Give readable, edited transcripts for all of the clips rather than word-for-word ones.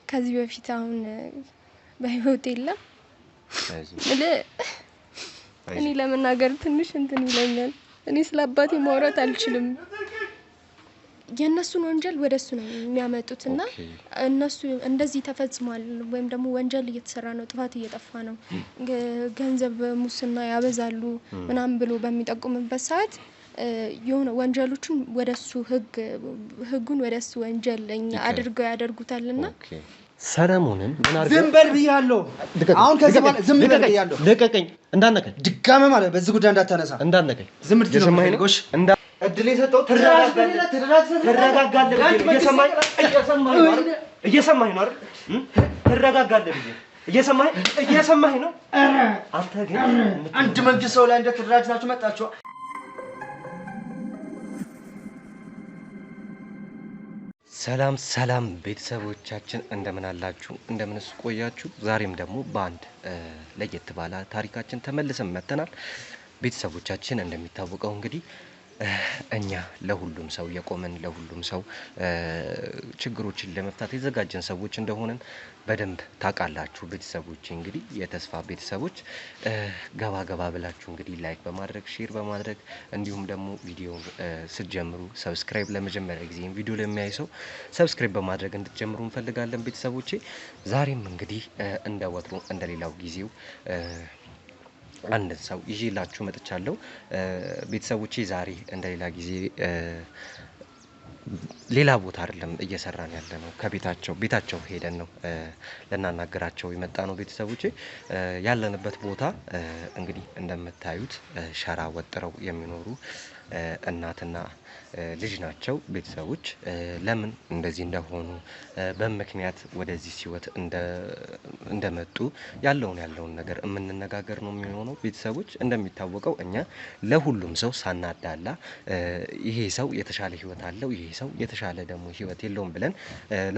ከዚህ በፊት አሁን በህይወት የለም እኔ ለመናገር ትንሽ እንትን ይለኛል እኔ ስለአባቴ ማውራት አልችልም የነሱን ወንጀል ወደሱ ነው የሚያመጡትና እነሱ እንደዚህ ተፈጽሟል ወይም ደግሞ ወንጀል እየተሰራ ነው ጥፋት እየጠፋ ነው ገንዘብ ሙስና ያበዛሉ ምናምን ብሎ በሚጠቁምበት ሰዓት የሆነ ወንጀሎችን ወደሱ ህጉን ወደሱ ወንጀለኛ አድርገው ያደርጉታልና ሰለሞንን ምን አርገ ዝም በል ብያለሁ አሁን ከዚህ በኋላ ዝም በል ብያለሁ ለቀቀኝ እንዳነከኝ ድጋሜ ማለት በዚህ ጉዳይ እንዳታነሳ እንዳነከኝ ዝም ብትል ጎሽ እንዳ እድል የሰጠው ተረጋጋለህ እየሰማኸኝ ነው አይደል ተረጋጋለህ እየሰማኸኝ ነው አንተ ግን አንድ መንግስት ሰው ላይ እንደተደራጅታችሁ መጣችሁ ሰላም ቤተሰቦቻችን እንደምን አላችሁ እንደምንስ ቆያችሁ ዛሬም ደግሞ በአንድ ለየት ባለ ታሪካችን ተመልሰን መተናል ቤተሰቦቻችን እንደሚታወቀው እንግዲህ እኛ ለሁሉም ሰው የቆመን ለሁሉም ሰው ችግሮችን ለመፍታት የተዘጋጀን ሰዎች እንደሆነን በደንብ ታውቃላችሁ ቤተሰቦች እንግዲህ የተስፋ ቤተሰቦች ገባ ብላችሁ እንግዲህ ላይክ በማድረግ ሼር በማድረግ እንዲሁም ደግሞ ቪዲዮውን ስትጀምሩ ሰብስክራይብ ለመጀመሪያ ጊዜ ቪዲዮ ለሚያይ ሰው ሰብስክራይብ በማድረግ እንድትጀምሩ እንፈልጋለን ቤተሰቦቼ ዛሬም እንግዲህ እንደወትሮ እንደሌላው ጊዜው አንድ ሰው ይዤላችሁ መጥቻለሁ ቤተሰቦቼ ዛሬ እንደሌላ ጊዜ ሌላ ቦታ አይደለም እየሰራን ያለነው ቤታቸው ሄደን ነው ለናናገራቸው የመጣነው ቤተሰቦቼ ያለንበት ቦታ እንግዲህ እንደምታዩት ሸራ ወጥረው የሚኖሩ እናትና ልጅ ናቸው ቤተሰቦች ለምን እንደዚህ እንደሆኑ በመክንያት ወደዚህ ሲወት እንደመጡ ያለውን ነገር የምንነጋገር ነው የሚሆነው ቤተሰቦች እንደሚታወቀው እኛ ለሁሉም ሰው ሳናዳላ ይሄ ሰው የተሻለ ህይወት አለው ይሄ ሰው የተሻለ ደግሞ ህይወት የለውም ብለን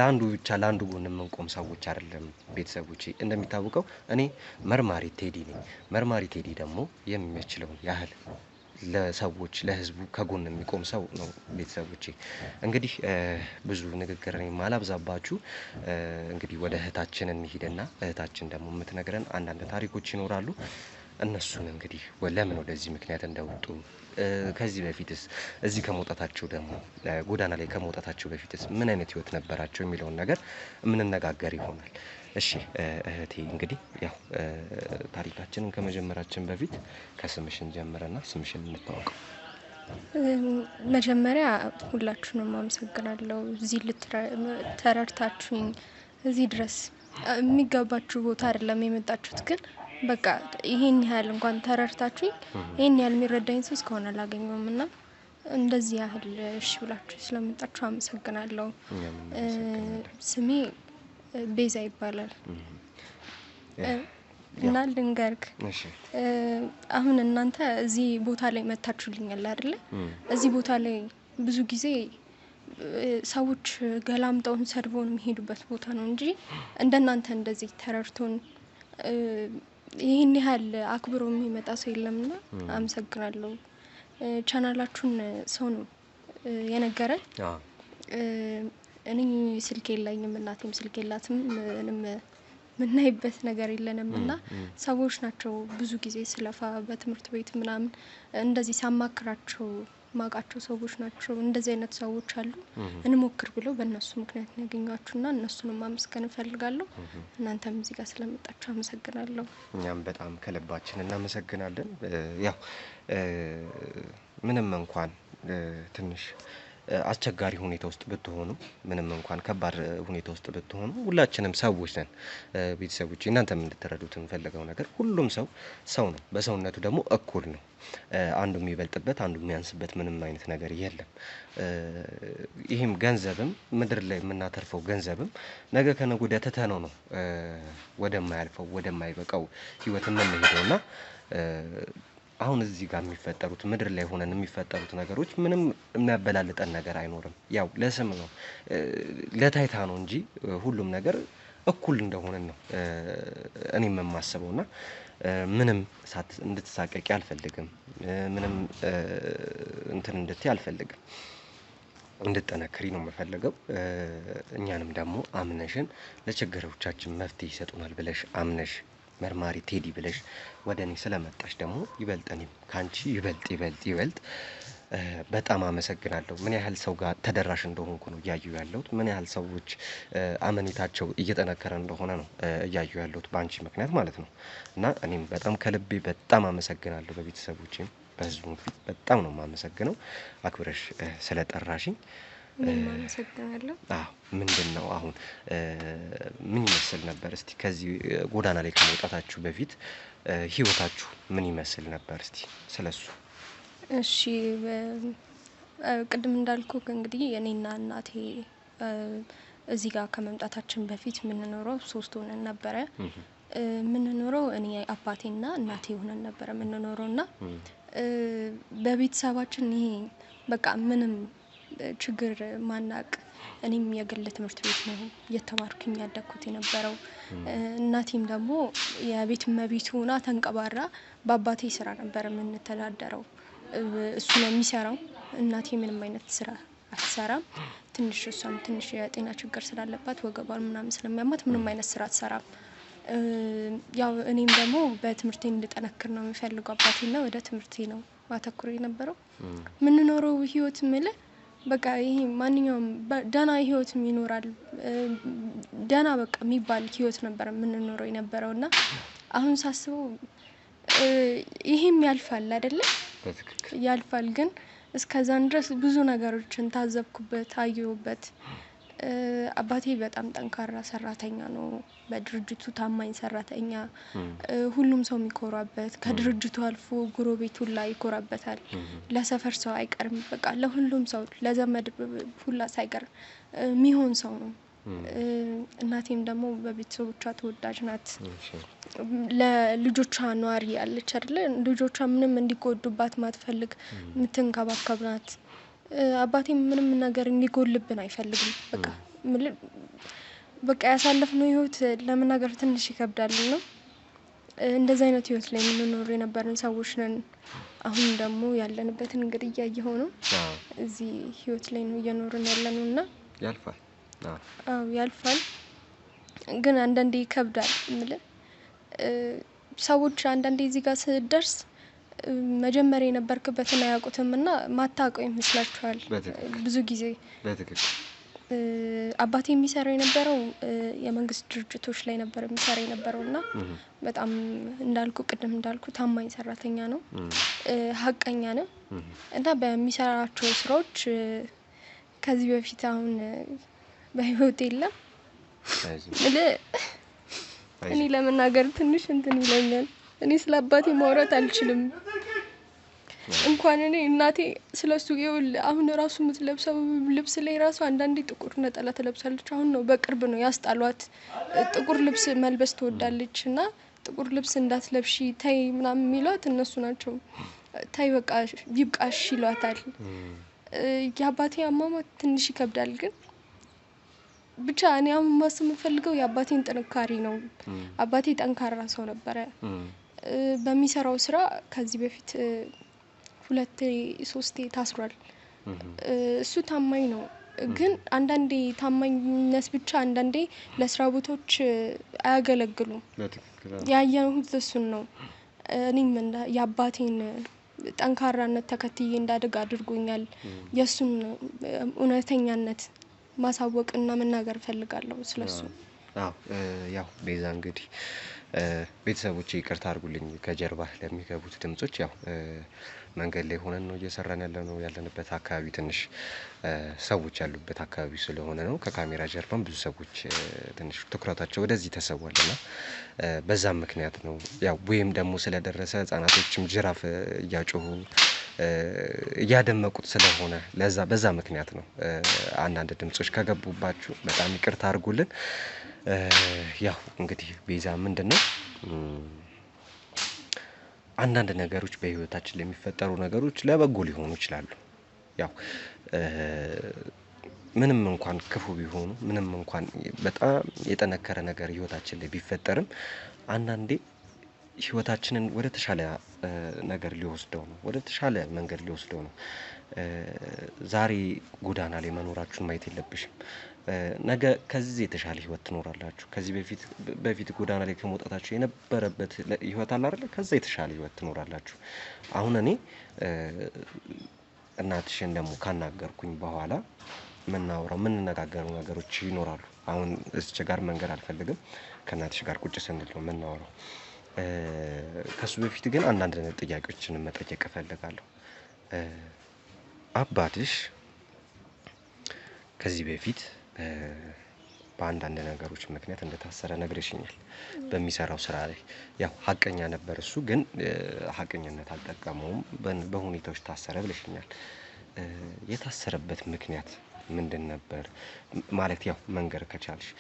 ለአንዱ ጎን የምንቆም ሰዎች አይደለም ቤተሰቦች እንደሚታወቀው እኔ መርማሪ ቴዲ ነኝ መርማሪ ቴዲ ደግሞ የሚችለውን ያህል ለሰዎች ለህዝቡ ከጎን የሚቆም ሰው ነው ቤተሰቦቼ እንግዲህ ብዙ ንግግር ነኝ ማላብዛባችሁ እንግዲህ ወደ እህታችን እንሂድና እህታችን ደግሞ የምትነግረን አንዳንድ ታሪኮች ይኖራሉ እነሱን እንግዲህ ለምን ወደዚህ ምክንያት እንደወጡ ከዚህ በፊትስ እዚህ ከመውጣታቸው ደግሞ ጎዳና ላይ ከመውጣታቸው በፊትስ ምን አይነት ህይወት ነበራቸው የሚለውን ነገር የምንነጋገር ይሆናል እሺ እህቴ እንግዲህ ያው ታሪካችንን ከመጀመራችን በፊት ከስምሽን ጀምረና ስምሽን እንተዋወቅ መጀመሪያ ሁላችሁንም አመሰግናለሁ እዚህ ተረድታችሁኝ እዚህ ድረስ የሚገባችሁ ቦታ አይደለም የመጣችሁት ግን በቃ ይሄን ያህል እንኳን ተረድታችሁኝ ይሄን ያህል የሚረዳኝ ሰው እስካሁን አላገኘሁምና እንደዚህ ያህል እሺ ብላችሁ ስለመጣችሁ አመሰግናለሁ ስሜ ቤዛ ይባላል እና ልንገርክ አሁን እናንተ እዚህ ቦታ ላይ መታችሁልኛል አይደል እዚህ ቦታ ላይ ብዙ ጊዜ ሰዎች ገላምጠውን ሰድቦን የሚሄዱበት ቦታ ነው እንጂ እንደናንተ እንደዚህ ተረድቶን ይሄን ያህል አክብሮ የሚመጣ ሰው የለምና አመሰግናለሁ ቻናላችሁን ሰው ነው የነገረን እኔ ስልክ የለኝም እናቴም ስልክ የላትም ምንም ምናይበት ነገር የለንምና ሰዎች ናቸው ብዙ ጊዜ ስለፋ በትምህርት ቤት ምናምን እንደዚህ ሳማክራቸው ማቃቸው ሰዎች ናቸው እንደዚህ አይነት ሰዎች አሉ እንሞክር ብለው በእነሱ ምክንያት ያገኛችሁና እነሱንም ማመስገን ፈልጋለሁ እናንተም እዚህ ጋር ስለመጣችሁ አመሰግናለሁ እኛም በጣም ከልባችን እናመሰግናለን ያው ምንም እንኳን ትንሽ አስቸጋሪ ሁኔታ ውስጥ ብትሆኑ ምንም እንኳን ከባድ ሁኔታ ውስጥ ብትሆኑ ሁላችንም ሰዎች ነን ቤተሰቦች እናንተም እንድትረዱት እንፈልገው ነገር ሁሉም ሰው ነው በሰውነቱ ደግሞ እኩል ነው አንዱ የሚበልጥበት አንዱ የሚያንስበት ምንም አይነት ነገር የለም ይሄም ገንዘብም ምድር ላይ የምናተርፈው ገንዘብም ነገ ከነገ ወዲያ ተተነው ነው ወደማያልፈው ወደማይበቃው ህይወት የምንሄደውና አሁን እዚህ ጋር የሚፈጠሩት ምድር ላይ ሆነን የሚፈጠሩት ነገሮች ምንም የሚያበላልጠን ነገር አይኖርም ያው ለስም ነው ለታይታ ነው እንጂ ሁሉም ነገር እኩል እንደሆነ ነው እኔም የማስበውና ምንም እንድትሳቀቂ አልፈልግም ምንም እንትን እንድትይ አልፈልግም እንድጠነክሪ ነው የምፈልገው። እኛንም ደግሞ አምነሽን ለችግሮቻችን መፍትሄ ይሰጡናል ብለሽ አምነሽ መርማሪ ቴዲ ብለሽ ወደ እኔ ስለመጣሽ ደግሞ ይበልጥ እኔም ካንቺ ይበልጥ በጣም አመሰግናለሁ። ምን ያህል ሰው ጋር ተደራሽ እንደሆንኩ ነው እያየሁ ያለሁት። ምን ያህል ሰዎች አመኔታቸው እየጠነከረ እንደሆነ ነው እያየሁ ያለሁት በአንቺ ምክንያት ማለት ነው። እና እኔም በጣም ከልቤ በጣም አመሰግናለሁ። በቤተሰቦቼም በህዝቡም ፊት በጣም ነው የማመሰግነው አክብረሽ ስለጠራሽኝ። አመሰግናለሁ። ምንድነው አሁን ምን ይመስል ነበር? እስቲ ከዚህ ጎዳና ላይ ከመውጣታችሁ በፊት ህይወታችሁ ምን ይመስል ነበር? እስቲ ስለሱ። እሺ ቅድም እንዳልኩህ እንግዲህ እኔና እናቴ እዚህ ጋር ከመምጣታችን በፊት የምንኖረው 3 ሆነን ነበረ። የምንኖረው እኔ አባቴና እናቴ ሆነን ነበረ የምንኖረውና በቤተሰባችን ይሄ በቃ ምንም ችግር ማናቅ እኔም የግል ትምህርት ቤት ነው እየተማርኩኝ ያደግኩት የነበረው። እናቴም ደግሞ የቤት እመቤት ሆና ተንቀባራ በአባቴ ስራ ነበር የምንተዳደረው። እሱ ነው የሚሰራው። እናቴ ምንም አይነት ስራ አትሰራም። እሷም ትንሽ የጤና ችግር ስላለባት ወገቧን ምናምን ስለሚያማት ምንም አይነት ስራ አትሰራም። ያው እኔም ደግሞ በትምህርቴ እንድጠነክር ነው የሚፈልገው አባቴና ወደ ትምህርቴ ነው ማተኩር የነበረው። ምንኖረው ህይወት ምልህ በቃ ይሄ ማንኛውም ደህና ህይወት ይኖራል። ደህና በቃ የሚባል ህይወት ነበር የምንኖረው የነበረውና አሁን ሳስበው ይሄም ያልፋል አይደለ? ያልፋል። ግን እስከዛን ድረስ ብዙ ነገሮችን ታዘብኩበት አየሁበት። አባቴ በጣም ጠንካራ ሰራተኛ ነው። በድርጅቱ ታማኝ ሰራተኛ፣ ሁሉም ሰው የሚኮራበት፣ ከድርጅቱ አልፎ ጎረቤቱ ላይ ይኮራበታል። ለሰፈር ሰው አይቀርም። በቃ ለሁሉም ሰው ለዘመድ ሁላ ሳይቀር የሚሆን ሰው ነው። እናቴም ደግሞ በቤተሰቦቿ ተወዳጅ ናት። ለልጆቿ ኗሪ ያለች አይደለ? ልጆቿ ምንም እንዲጎዱባት ማትፈልግ የምትንከባከብ ናት። አባቴም ምንም ነገር እንዲጎልብን አይፈልግም። በቃ ያሳለፍነው ህይወት ለመናገር ትንሽ ይከብዳል ነው። እንደዚህ አይነት ህይወት ላይ የምንኖር የነበርን ሰዎች ነን። አሁን ደግሞ ያለንበትን እንግዲህ እያየኸው ነው። እዚህ ህይወት ላይ ነው እየኖርን ያለነውና ያልፋል። ያልፋል። ግን አንዳንዴ ይከብዳል ማለት ሰዎች አንዳንዴ እዚህ ጋር ስትደርስ መጀመሪያ የነበርክበትን አያውቁትምና ማታውቀው ይመስላችኋል ብዙ ጊዜ። በትክክል አባቴ የሚሰራው የነበረው የመንግስት ድርጅቶች ላይ ነበር የሚሰራው የነበረውና በጣም ቅድም እንዳልኩ ታማኝ ሰራተኛ ነው። ሀቀኛ ነው። እና በሚሰራቸው ስራዎች ከዚህ በፊት አሁን በህይወት የለም። እኔ ለመናገር ትንሽ እንትን ይለኛል። እኔ ስለ አባቴ ማውራት አልችልም። እንኳን እኔ እናቴ ስለሱ አሁን ራሱ የምትለብሰው ልብስ ላይ ራሱ አንዳንዴ ጥቁር ነጠላ ትለብሳለች። አሁን ነው በቅርብ ነው ያስጣሏት። ጥቁር ልብስ መልበስ ትወዳለች እና ጥቁር ልብስ እንዳትለብሺ ተይ ምናምን የሚሏት እነሱ ናቸው። ተይ በቃ ይብቃሽ ይሏታል። የአባቴ አሟሟት ትንሽ ይከብዳል። ግን ብቻ እኔ አሁን ማሰብ የምፈልገው የአባቴን ጥንካሬ ነው። አባቴ ጠንካራ ሰው ነበረ። በሚሰራው ስራ ከዚህ በፊት 2-3 ታስሯል። እሱ ታማኝ ነው። ግን አንዳንዴ ታማኝነት ብቻ አንዳንዴ ለስራ ቦታዎች አያገለግሉም። ያየሁት እሱን ነው። እኔም የአባቴን ጠንካራነት ተከትዬ እንዳድግ አድርጎኛል። የሱን እውነተኛነት ማሳወቅና መናገር ፈልጋለሁ ስለሱ። ያው ቤዛ እንግዲህ ቤተሰቦቼ ይቅርታ አድርጉልኝ ከጀርባ ለሚገቡት ድምጾች። ያው መንገድ ላይ ሆነን ነው እየሰራን ያለንበት አካባቢ ትንሽ ሰዎች ያሉበት አካባቢ ስለሆነ ነው። ከካሜራ ጀርባም ብዙ ሰዎች ትንሽ ትኩረታቸው ወደዚህ ተሰዋልና በዛም ምክንያት ነው። ያው ወይም ደግሞ ስለደረሰ ህጻናቶችም ጅራፍ እያጮሁ እያደመቁት ስለሆነ በዛ ምክንያት ነው። አንዳንድ ድምጾች ከገቡባችሁ በጣም ይቅርታ አድርጉልን። ያው እንግዲህ ቤዛ ምንድነው አንዳንድ ነገሮች በህይወታችን ለሚፈጠሩ ነገሮች ለበጎ ሊሆኑ ይችላሉ። ያው ምንም እንኳን ክፉ ቢሆኑ ምንም እንኳን በጣም የጠነከረ ነገር ህይወታችን ላይ ቢፈጠርም አንዳንዴ ህይወታችንን ወደ ተሻለ ነገር ሊወስደው ነው ወደ ተሻለ መንገድ ሊወስደው ነው ዛሬ ጎዳና ላይ መኖራችሁን ማየት የለብሽም ነገ ከዚህ የተሻለ ህይወት ትኖራላችሁ ከዚህ በፊት ጎዳና ላይ ከመውጣታችሁ የነበረበት ህይወት አለ አይደል ከዛ የተሻለ ህይወት ትኖራላችሁ አሁን እኔ እናትሽን ደግሞ ካናገርኩኝ በኋላ ምን ነጋገሩ ነገሮች ይኖራሉ አሁን እዚህ ጋር መንገር አልፈልግም ከእናትሽ ጋር ቁጭ ስንል ነው የምናወራው ከሱ በፊት ግን አንዳንድ ጥያቄዎችን መጠየቅ እፈልጋለሁ አባትሽ ከዚህ በፊት በአንዳንድ ነገሮች ምክንያት እንደታሰረ ነግረሽኛል በሚሰራው ስራ ላይ ያው ሐቀኛ ነበር እሱ ግን ሐቀኝነት አልጠቀመውም በሁኔታዎች ታሰረ ብለሽኛል የታሰረበት ምክንያት ምንድን ነበር ማለት ያው መንገር ከቻልሽ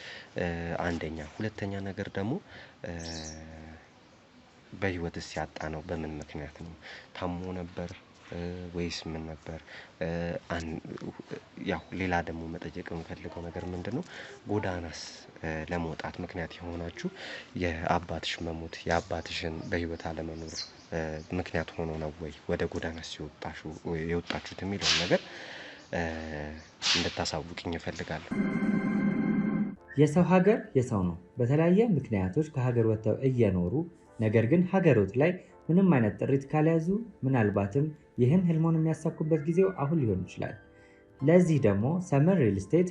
አንደኛ ሁለተኛ ነገር ደግሞ በህይወትስ ያጣነው በምን ምክንያት ነው ታሞ ነበር ወይስ ምን ነበር ያው ሌላ ደግሞ መጠየቅ የምፈልገው ነገር ምንድነው ጎዳናስ ለመውጣት ምክንያት የሆናችሁ የአባትሽ መሞት የአባትሽን በህይወት አለመኖር ምክንያት ሆኖ ነው ወይ ወደ ጎዳናስ የወጣችሁት የሚለው ነገር እንድታሳውቁኝ እፈልጋለሁ የሰው ሀገር የሰው ነው በተለያየ ምክንያቶች ከሀገር ወጥተው እየኖሩ ነገር ግን ሀገሮት ላይ ምንም አይነት ጥሪት ካልያዙ ምናልባትም ይህን ህልሞን የሚያሳኩበት ጊዜው አሁን ሊሆን ይችላል ለዚህ ደግሞ ሰመር ሪል ስቴት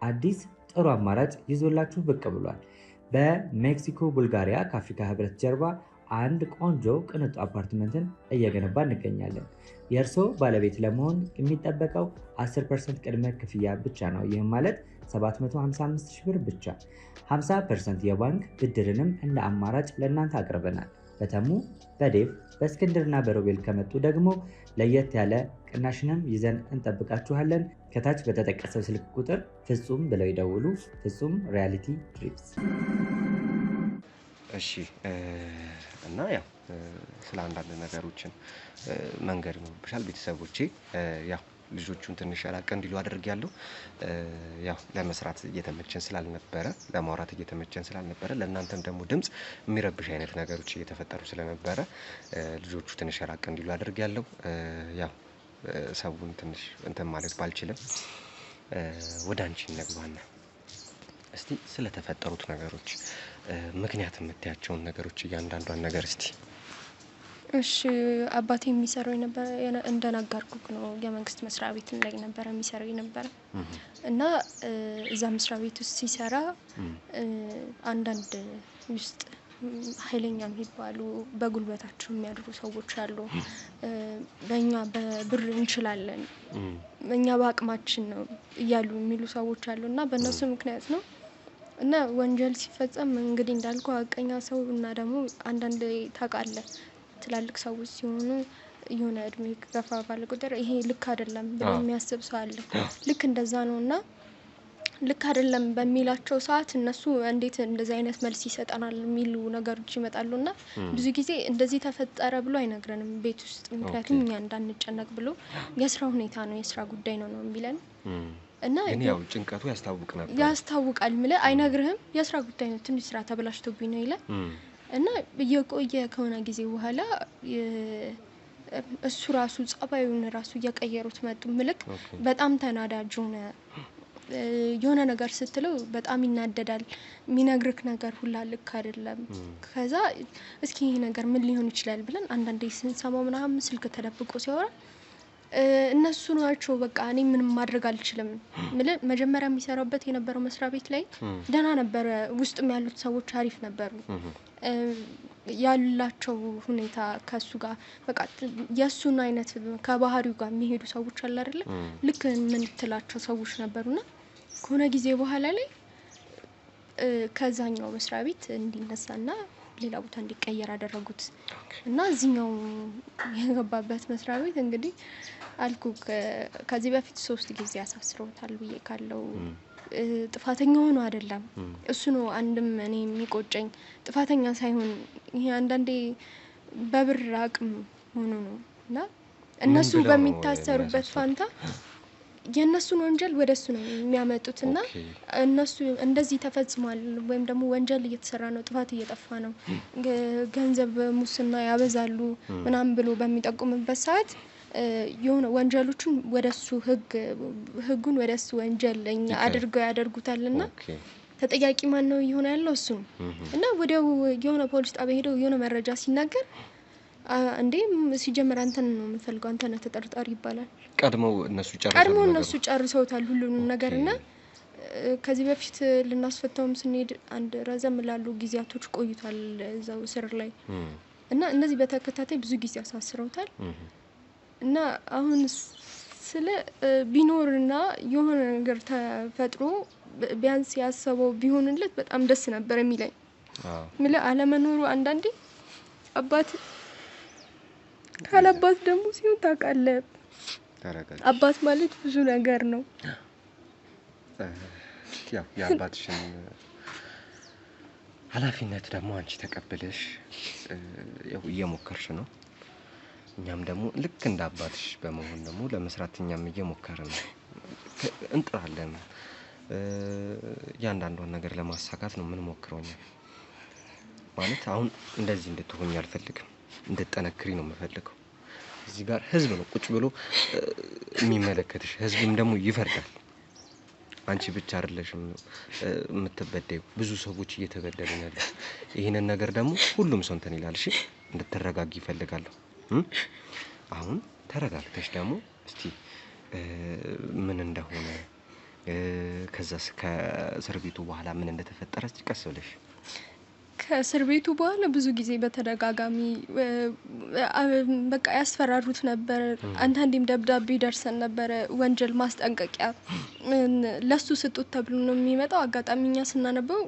አዲስ ጥሩ አማራጭ ይዞላችሁ ብቅ ብሏል በሜክሲኮ ቡልጋሪያ ከአፍሪካ ህብረት ጀርባ አንድ ቆንጆ ቅንጡ አፓርትመንትን እየገነባ እንገኛለን የእርሶ ባለቤት ለመሆን የሚጠበቀው 10% ቅድመ ክፍያ ብቻ ነው ይህም ማለት 755,000 ብር ብቻ 50% የባንክ ብድርንም እንደ አማራጭ ለእናንተ አቅርበናል በተሙ በዴቭ በእስክንድርና በሮቤል ከመጡ ደግሞ ለየት ያለ ቅናሽንም ይዘን እንጠብቃችኋለን ከታች በተጠቀሰው ስልክ ቁጥር ፍጹም ብለው ይደውሉ ፍጹም ሪያሊቲ ትሪፕስ እሺ እና ያው ስለ አንዳንድ ነገሮችን መንገድ ነው ብቻል ቤተሰቦቼ ያው ልጆቹን ትንሽ ያላቀ እንዲሉ አድርጌያለሁ ያው ለመስራት እየተመቸን ስላልነበረ ለማውራት እየተመቸን ስላልነበረ ለእናንተም ደግሞ ድምጽ የሚረብሽ አይነት ነገሮች እየተፈጠሩ ስለነበረ ልጆቹ ትንሽ ያላቀ እንዲሉ አድርጌያለሁ ያው ሰውን ትንሽ እንትን ማለት ባልችልም ወደ አንቺ እንግባና እስቲ ስለተፈጠሩት ነገሮች ምክንያት የምትያቸውን ነገሮች እያንዳንዷን ነገር እስቲ እሺ አባቴ የሚሰራው ነበር እንደናገርኩክ ነው የመንግስት መስሪያ ቤት ላይ ነበር የሚሰራው ነበር እና እዛ መስሪያ ቤት ውስጥ ሲሰራ አንዳንድ ውስጥ ኃይለኛ የሚባሉ በጉልበታቸው የሚያድሩ ሰዎች አሉ በእኛ በብር እንችላለን እኛ በአቅማችን ነው እያሉ የሚሉ ሰዎች አሉና በእነሱ ምክንያት ነው እና ወንጀል ሲፈጸም እንግዲህ እንዳልኩ አቀኛ ሰው እና ደግሞ አንዳንድ ታውቃለህ ትላልቅ ሰዎች ሲሆኑ የሆነ እድሜ ገፋ ባለ ቁጥር ይሄ ልክ አይደለም ብሎ የሚያስብ ሰው አለ ልክ እንደዛ ነውና ልክ አይደለም በሚላቸው ሰዓት እነሱ እንዴት እንደዚህ አይነት መልስ ይሰጣናል የሚሉ ነገሮች ይመጣሉና ብዙ ጊዜ እንደዚህ ተፈጠረ ብሎ አይነግረንም ቤት ውስጥ ምክንያቱም እኛ እንዳንጨነቅ ብሎ የስራ ሁኔታ ነው የስራ ጉዳይ ነው የሚለን እና ያው ጭንቀቱ ያስታውቃል ማለት አይነግርህም የስራ ጉዳይ ነው ትንሽ ስራ ተበላሽቶብኝ ነው ይላል እና በየቆየ ከሆነ ጊዜ በኋላ እሱ ራሱ ጸባዩን ራሱ እየቀየሩት መጡ ምልክ በጣም ተናዳጅ ሆነ የሆነ ነገር ስትለው በጣም ይናደዳል የሚነግርክ ነገር ሁላ ልክ አይደለም ከዛ እስኪ ይሄ ነገር ምን ሊሆን ይችላል ብለን አንዳንዴ ስንሰማው ምናምን ስልክ ተደብቆ ሲያወራ እነሱ ናቸው በቃ እኔ ምንም ማድረግ አልችልም ማለት መጀመሪያ የሚሰራበት የነበረው መስሪያ ቤት ላይ ደህና ነበር ውስጥም ያሉት ሰዎች አሪፍ ነበሩ ያላቸው ሁኔታ ከሱ ጋር በቃ የሱን አይነት ከባህሪው ጋር የሚሄዱ ሰዎች አለ አይደል ልክ ምን ትላቸው ሰዎች ነበርና ከሆነ ጊዜ በኋላ ላይ ከዛኛው መስሪያ ቤት እንዲነሳና ሌላ ቦታ እንዲቀየር አደረጉት እና እዚህኛው የገባበት መስሪያ ቤት እንግዲህ አልኩ ከዚህ በፊት 3 ጊዜ አሳስረውታል ብዬ ካለው ጥፋተኛ ሆኖ አይደለም እሱ ነው አንድም እኔ የሚቆጨኝ ጥፋተኛ ሳይሆን ይሄ አንዳንዴ በብር አቅም ሆኖ ነው እና እነሱ በሚታሰሩበት ፋንታ የነሱን ወንጀል ወደሱ ነው የሚያመጡትና እነሱ እንደዚህ ተፈጽሟል ወይም ደግሞ ወንጀል እየተሰራ ነው ጥፋት እየጠፋ ነው ገንዘብ ሙስና ያበዛሉ ምናምን ብሎ በሚጠቁምበት ሰዓት የሆነ ወንጀሎቹን ወደሱ ህጉን ወደሱ ወንጀለኛ አድርገው ያደርጉታልና ተጠያቂ ማን ነው ይሆነ ያለው እሱ እና ወዲያው የሆነ ፖሊስ ጣቢያ ሄደው የሆነ መረጃ ሲናገር እንዴ ሲጀመር አንተን ነው የምፈልገው አንተ ነህ ተጠርጣሪ ይባላል ቀድሞ እነሱ ጨርሰውታል ሁሉንም ነገርና ከዚህ በፊት ልናስፈታውም ስንሄድ አንድ ረዘም ላሉ ጊዜያቶች ቆይቷል እዛው ስር ላይ እና እነዚህ በተከታታይ ብዙ ጊዜ አሳስረውታል እና አሁን ስለ ቢኖርና የሆነ ነገር ተፈጥሮ ቢያንስ ያሰበው ቢሆንለት በጣም ደስ ነበር የሚለኝ ምለ አለመኖሩ አንዳንዴ አባት ካላባት ደግሞ ሲሆን ታውቃለህ አባት ማለት ብዙ ነገር ነው ያው ያባትሽን ኃላፊነት ደግሞ አንቺ ተቀበለሽ ያው እየሞከርሽ ነው እኛም ደግሞ ልክ እንደ አባትሽ በመሆን ደግሞ ለመስራት እኛም እየሞከርን ነው እንጥራለን ያንዳንዱን ነገር ለማሳካት ነው ምን ሞክሮኛ ማለት አሁን እንደዚህ እንድትሆኝ አልፈልግም እንድትጠነክሪ ነው የምፈልገው እዚህ ጋር ህዝብ ነው ቁጭ ብሎ የሚመለከትሽ ህዝብም ደግሞ ይፈርዳል አንቺ ብቻ አይደለሽም የምትበደዩ ብዙ ሰዎች እየተበደሉ ነው ይሄንን ነገር ደግሞ ሁሉም ሰው እንትን ይላል እሺ እንድትረጋጊ ይፈልጋለሁ አሁን ተረጋግተሽ ደግሞ እስቲ ምን እንደሆነ ከዛስ ከእስር ቤቱ በኋላ ምን እንደተፈጠረ ቀስ ብለሽ ከእስር ቤቱ በኋላ ብዙ ጊዜ በተደጋጋሚ በቃ ያስፈራሩት ነበር አንተንዲም ደብዳቤ ደርሰን ነበር ወንጀል ማስጠንቀቂያ ለሱ ስጡት ተብሎ ነው የሚመጣው አጋጣሚኛ ስናነበው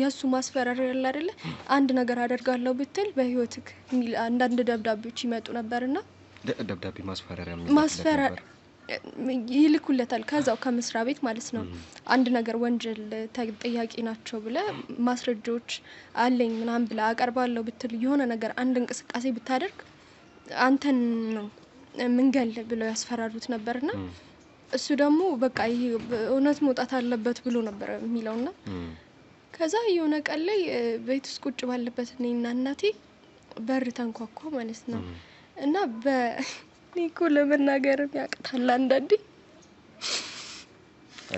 የሱ ማስፈራሪያ ያለ አይደለ አንድ ነገር አደርጋለሁ ብትል በህይወትክ ሚል አንዳንድ ደብዳቤዎች ይመጡ ነበርና ደብዳቤ ማስፈራሪያ ይልኩለታል ከዛው ከመስሪያ ቤት ማለት ነው አንድ ነገር ወንጀል ተጠያቂ ናቸው ብለ ማስረጃዎች አለኝ ምናምን ብለ አቀርባለሁ ብትል የሆነ ነገር አንድ እንቅስቃሴ ብታደርግ አንተን ነው ምንገል ብለው ያስፈራሩት ነበርና እሱ ደግሞ በቃ ይሄ እውነት መውጣት አለበት ብሎ ነበር የሚለውና ከዛ የሆነ ቀን ላይ ቤት ውስጥ ቁጭ ባለበት እኔና እናቴ በር ተንኳኳ ማለት ነው እና ኒኮ ለመናገር ያቅታል አንዳንዴ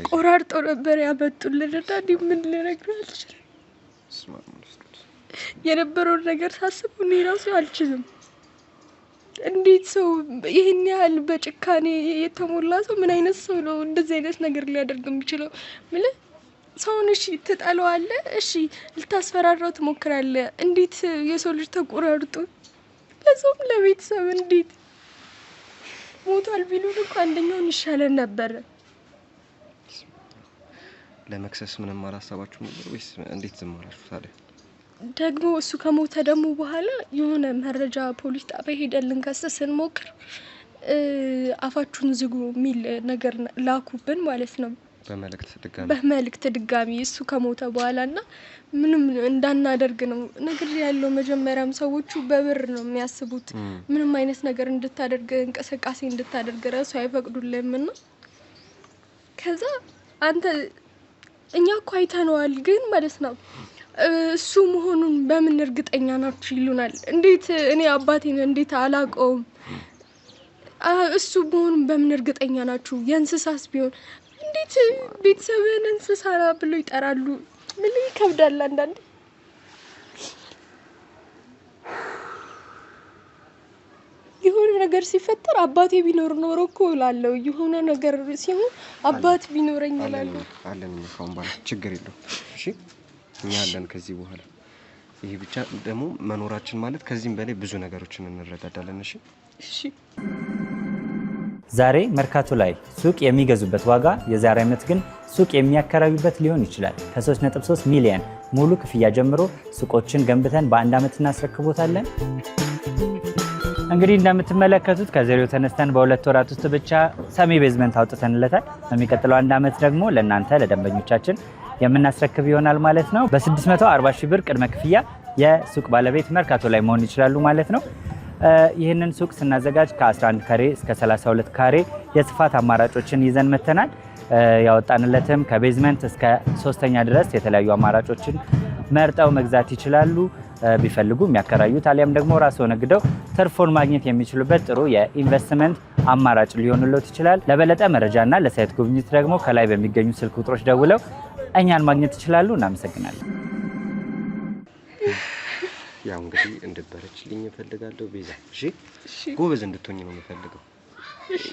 ቆራርጦ ነበር ያመጡልን ዳዲ ምን ልነግርህ የነበረው ነገር ሳስብ እኔ ራሱ አልችልም እንዴት ሰው ይሄን ያህል በጭካኔ የተሞላ ሰው ምን አይነት ሰው ነው እንደዚህ አይነት ነገር ሊያደርግ የሚችለው ምን ሰውን እሺ ትጣለዋለህ እሺ ልታስፈራራው ትሞክራለህ እንዴት የሰው ልጅ ተቆራርጦ ለሰውም ለቤተሰብ እንዴት ሞቷል ቢሉን እኮ አንደኛውን ይሻለን ነበር ለመክሰስ ምንም አላሰባችሁም ነበር ወይስ እንዴት ዝም አላችሁ ታዲያ ደግሞ እሱ ከሞተ ደግሞ በኋላ የሆነ መረጃ ፖሊስ ጣቢያ ሄደልን ከሰስን ሞክር አፋችሁን ዝጉ ሚል ነገር ላኩብን ማለት ነው በመልእክት ድጋሚ እሱ ከሞተ በኋላና ምንም እንዳናደርግ ነው ነገር ያለው መጀመሪያም ሰዎቹ በብር ነው የሚያስቡት ምንም አይነት ነገር እንድታደርግ እንቅስቃሴ እንድታደርግ ራሱ አይፈቅዱልህምና ከዛ አንተ እኛ እኮ አይተነዋል ግን ማለት ነው እሱ መሆኑን በምን እርግጠኛ ናችሁ ይሉናል እንዴት እኔ አባቴን እንዴት አላቀውም እሱ መሆኑን በምን እርግጠኛ ናችሁ የእንስሳስ ቢሆን እንዴት ቤተሰብን እንስሳ ብሎ ይጠራሉ ምን ይከብዳል አንዳንዴ የሆነ ነገር ሲፈጠር አባቴ ቢኖር ኖሮ እኮ እላለሁ የሆነ ነገር ሲሆን አባት ቢኖረኝ እላለሁ አለን እንኳን ባል ችግር የለው እሺ እኛ አለን ከዚህ በኋላ ይሄ ብቻ ደግሞ መኖራችን ማለት ከዚህም በላይ ብዙ ነገሮችን እንረዳዳለን እሺ እሺ ዛሬ መርካቶ ላይ ሱቅ የሚገዙበት ዋጋ የዛሬ ዓመት ግን ሱቅ የሚያከራዩበት ሊሆን ይችላል ከ3.3 ሚሊዮን ሙሉ ክፍያ ጀምሮ ሱቆችን ገንብተን በአንድ ዓመት እናስረክቦታለን እንግዲህ እንደምትመለከቱት ከዜሮ ተነስተን በሁለት ወራት ውስጥ ብቻ ሰሚ ቤዝመንት አውጥተንለታል በሚቀጥለው አንድ ዓመት ደግሞ ለእናንተ ለደንበኞቻችን የምናስረክብ ይሆናል ማለት ነው በ640 ሺህ ብር ቅድመ ክፍያ የሱቅ ባለቤት መርካቶ ላይ መሆን ይችላሉ ማለት ነው ይህንን ሱቅ ስናዘጋጅ ከ11 ካሬ እስከ 32 ካሬ የስፋት አማራጮችን ይዘን መተናል። ያወጣንለትም ከቤዝመንት እስከ 3ኛ ድረስ የተለያዩ አማራጮችን መርጠው መግዛት ይችላሉ። ቢፈልጉ የሚያከራዩት አሊያም ደግሞ ራስዎ ነግደው ትርፎን ማግኘት የሚችሉበት ጥሩ የኢንቨስትመንት አማራጭ ሊሆንልዎት ይችላል። ለበለጠ መረጃና ለሳይት ጉብኝት ደግሞ ከላይ በሚገኙ ስልክ ቁጥሮች ደውለው እኛን ማግኘት ይችላሉ። እናመሰግናለን። ያው እንግዲህ እንድበረችልኝ እፈልጋለሁ ቤዛ። እሺ ጎበዝ እንድትሆኝ ነው የምፈልገው።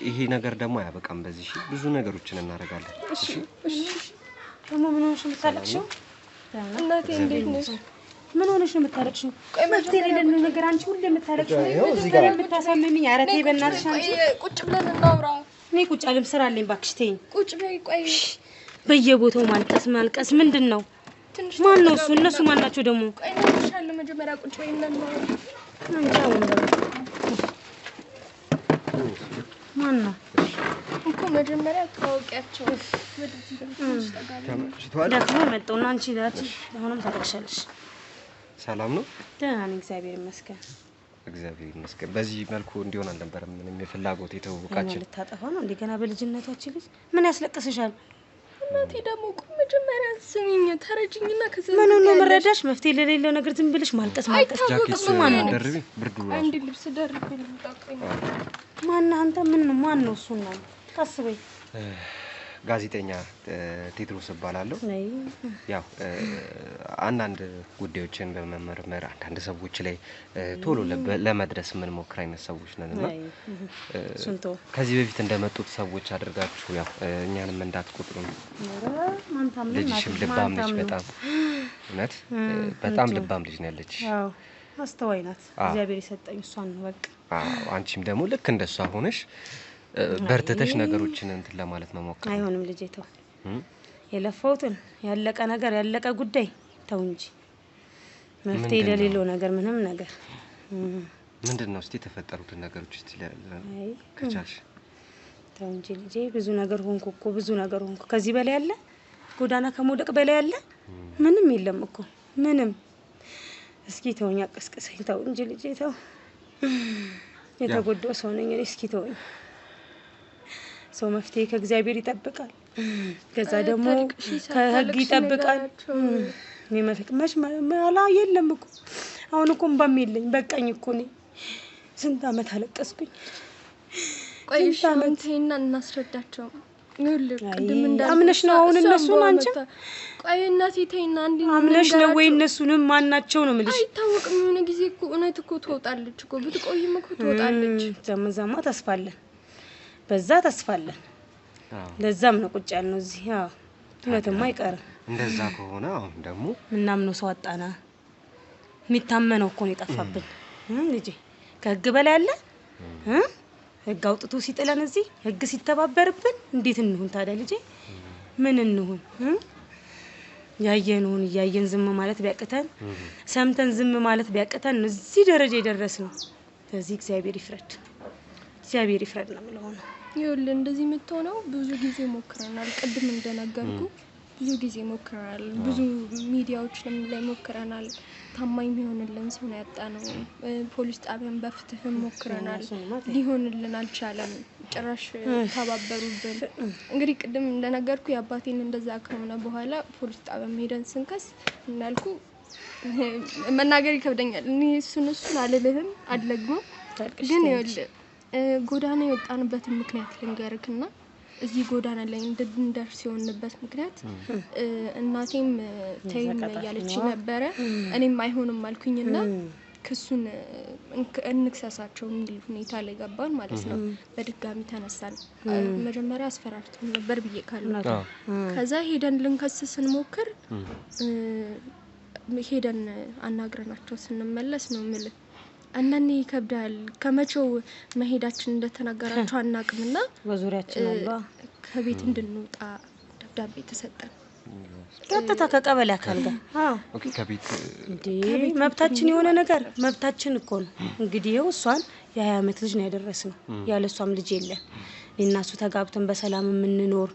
ይሄ ነገር ደግሞ አያበቃም። በዚህ ብዙ ነገሮችን እናደርጋለን። እሺ ደግሞ ምን ሆነሽ የምታለቅሽው? እናቴ እንዴት ነሽ? ምን ሆነሽ ነው የምታለቅሽው? መፍትሄ የሌለው ነገር አንቺ ሁሌ የምታለቅሽው የምታሳምሚኝ። ኧረ ተይ በእናትሽ አንቺ። ቁጭ ብለን እናውራ። እኔ ቁጭ አልም ስራ አለኝ እባክሽ ተይኝ። ቁጭ በይ። ቆይ በየቦታው ማልቀስ ምንድን ነው? ማን ነው እሱ? እነሱ ማን ናቸው ደግሞ? ቆይ እንሻለ መጀመሪያ ቁጭ በይ እና ማን ነው እኮ መጀመሪያ ታውቂያቸው። ደግሞ መጣውና አንቺ ዳት አሁንም ታለቅሻለሽ። ሰላም ነው? ደህና ነኝ እግዚአብሔር ይመስገን። እግዚአብሔር ይመስገን። በዚህ መልኩ እንዲሆን አልነበረም ምንም የፍላጎት የተውቃችን። ልታጠፋ ነው እንደገና በልጅነታችን ልጅ ምን ያስለቅስሻል? እናቴ ደግሞ ቆይ መጀመሪያ ስሚኝ ተረጅኝና ከዛ ምን ነው መረዳሽ? መፍትሄ ለሌለው ነገር ዝም ብለሽ ማልቀስ ጃኬት ደርቢ ብርዱ ነው። አንድ ልብስ ደርቢ ልጣቀኝ። ማን አንተ? ምን ነው ማን ነው እሱ? ነው ታስበይ። ጋዜጠኛ ቴድሮስ እባላለሁ። ያው አንዳንድ ጉዳዮችን በመመርመር አንዳንድ ሰዎች ላይ ቶሎ ለመድረስ ምን ሞክር አይነት ሰዎች ነንና ከዚህ በፊት እንደመጡት ሰዎች አድርጋችሁ ያው እኛንም እንዳትቆጥሩን። ልጅሽም ልባም ልጅ በጣም እውነት በጣም ልባም ልጅ ነው ያለች። አዎ አስተዋይ ናት። እግዚአብሔር የሰጠኝ እሷን ነው በቃ። አንቺም ደግሞ ልክ እንደሷ ሆነሽ በርተተሽ ነገሮችን እንትን ለማለት መሞከር አይሆንም። ልጄ ተው፣ የለፈውትን ያለቀ ነገር ያለቀ ጉዳይ ተው እንጂ መፍትሄ ለሌለው ነገር ምንም ነገር ምንድነው? እስቲ የተፈጠሩትን ነገሮች እስቲ ከቻልሽ ተው እንጂ ልጄ። ብዙ ነገር ሆንኩ እኮ ብዙ ነገር ሆንኩ። ከዚህ በላይ ያለ ጎዳና ከመውደቅ በላይ ያለ ምንም የለም እኮ ምንም። እስኪ ተውኝ፣ አቀስቅሰኝ። ተው እንጂ ልጄ ተው። የተጎዳው ሰው ነኝ እኔ። እስኪ ተውኝ። ሰው መፍትሄ ከእግዚአብሔር ይጠብቃል፣ ከዛ ደግሞ ከህግ ይጠብቃል። መች ማላ የለም እኮ አሁን እኮ እንባም የለኝ። በቃኝ እኮ እኔ ስንት አመት አለቀስኩኝ። ቆይ ሻምንቴና እናስረዳቸው። ይኸውልህ ቅድም እንዳልኩ አምነሽ ነው አሁን እነሱን አንቺ። ቆይ እናቴ ተይና አንዴ አምነሽ ነው ወይ እነሱንም ማናቸው ነው የምልሽ? አይታወቅም። የሆነ ጊዜ እኮ እውነት እኮ ትወጣለች እኮ ብትቆይም እኮ ትወጣለች። ዘመዛማ ተስፋለን፣ በዛ ተስፋለን። ለዛም ነው ቁጭ ያልነው እዚህ። አዎ እውነትማ አይቀርም። እንደዛ ከሆነ አሁን ደግሞ ምናምነው ሰው አጣና የሚታመነው እኮ ነው የጠፋብን። ልጄ ከህግ በላይ አለ። ህግ አውጥቶ ሲጥለን እዚህ ህግ ሲተባበርብን እንዴት እንሁን ታዲያ ልጄ? ምን እንሁን? ያየነውን እያየን ዝም ማለት ቢያቅተን፣ ሰምተን ዝም ማለት ቢያቅተን እዚህ ደረጃ የደረስነው። ስለዚህ እግዚአብሔር ይፍረድ፣ እግዚአብሔር ይፍረድ ነው የምለው ነው። ይኸውልህ እንደዚህ የምትሆነው ብዙ ጊዜ ሞክረናል። ቅድም እንደነገርኩ ብዙ ጊዜ ሞክረናል። ብዙ ሚዲያዎች ላይ ሞክረናል። ታማኝ የሚሆንልን ሰው ነው ያጣነው። ፖሊስ ጣቢያን በፍትህም ሞክረናል። ሊሆንልን አልቻለም። ጭራሽ ተባበሩብን። እንግዲህ ቅድም እንደነገርኩ የአባቴን እንደዛ ከሆነ በኋላ ፖሊስ ጣቢያ ሄደን ስንከስ እናልኩ መናገር ይከብደኛል። እኔ እሱን አልልህም አልለግመው። ግን ይኸውልህ ጎዳና የወጣንበትን ምክንያት ልንገርክና እዚህ ጎዳና ላይ እንድንደርስ የሆንበት ምክንያት እናቴም ተይም እያለች ነበረ። እኔም አይሆንም አልኩኝና ክሱን እንክሰሳቸው የሚል ሁኔታ ላይ ገባን ማለት ነው። በድጋሚ ተነሳን። መጀመሪያ አስፈራርተን ነበር ብዬ ካለው ከዛ ሄደን ልንከስ ስንሞክር ሄደን አናግረናቸው ስንመለስ ነው የምልህ አንዳንዴ ይከብዳል። ከመቼው መሄዳችን እንደተናገራቸው አናቅምና በዙሪያችን አሉ ከቤት እንድንወጣ ደብዳቤ ተሰጠን። ቀጥታ ከቀበሌ አካል ጋር ኦኬ። ከቤት መብታችን የሆነ ነገር መብታችን እኮ ነው። እንግዲህ ይኸው እሷን የ20 አመት ልጅ ነው ያደረስነው። ያለሷም ልጅ የለም። እነሱ ተጋብተን በሰላም የምንኖር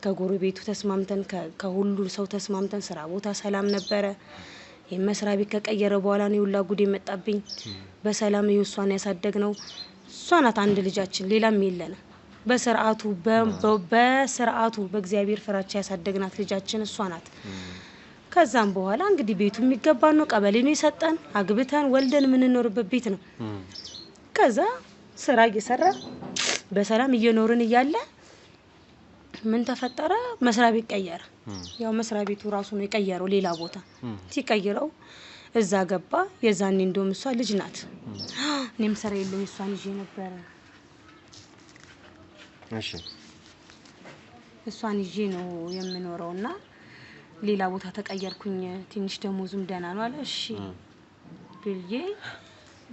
ከጎረቤቱ ተስማምተን ከሁሉ ሰው ተስማምተን ስራ ቦታ ሰላም ነበረ። የመስሪያ ቤት ከቀየረ በኋላ ነው ሁላ ጉድ የመጣብኝ በሰላም ይውሷን ያሳደግነው ሷናት አንድ ልጃችን ሌላም የለና በስርዓቱ በእግዚአብሔር ፍራቻ ያሳደግናት ልጃችን ሷናት ከዛም በኋላ እንግዲህ ቤቱ የሚገባ ነው ቀበሌ ነው ይሰጣን አግብተን ወልደን ምን እንኖርበት ቤት ነው ከዛ ስራ እየሰራ በሰላም እየኖርን እያለ ምን ተፈጠረ መስሪያ ቤት ቀየረ ያው መስሪያ ቤቱ ራሱ ነው የቀየረው ሌላ ቦታ ሲቀየረው እዛ ገባ የዛኔ እንደውም እሷ ልጅ ናት እኔም ስራ የለኝ እሷን ይዤ ነበር እሺ እሷን ይዤ ነው የምኖረውና ሌላ ቦታ ተቀየርኩኝ ትንሽ ደሞዙም ደህና ነው አለ እሺ ብዬ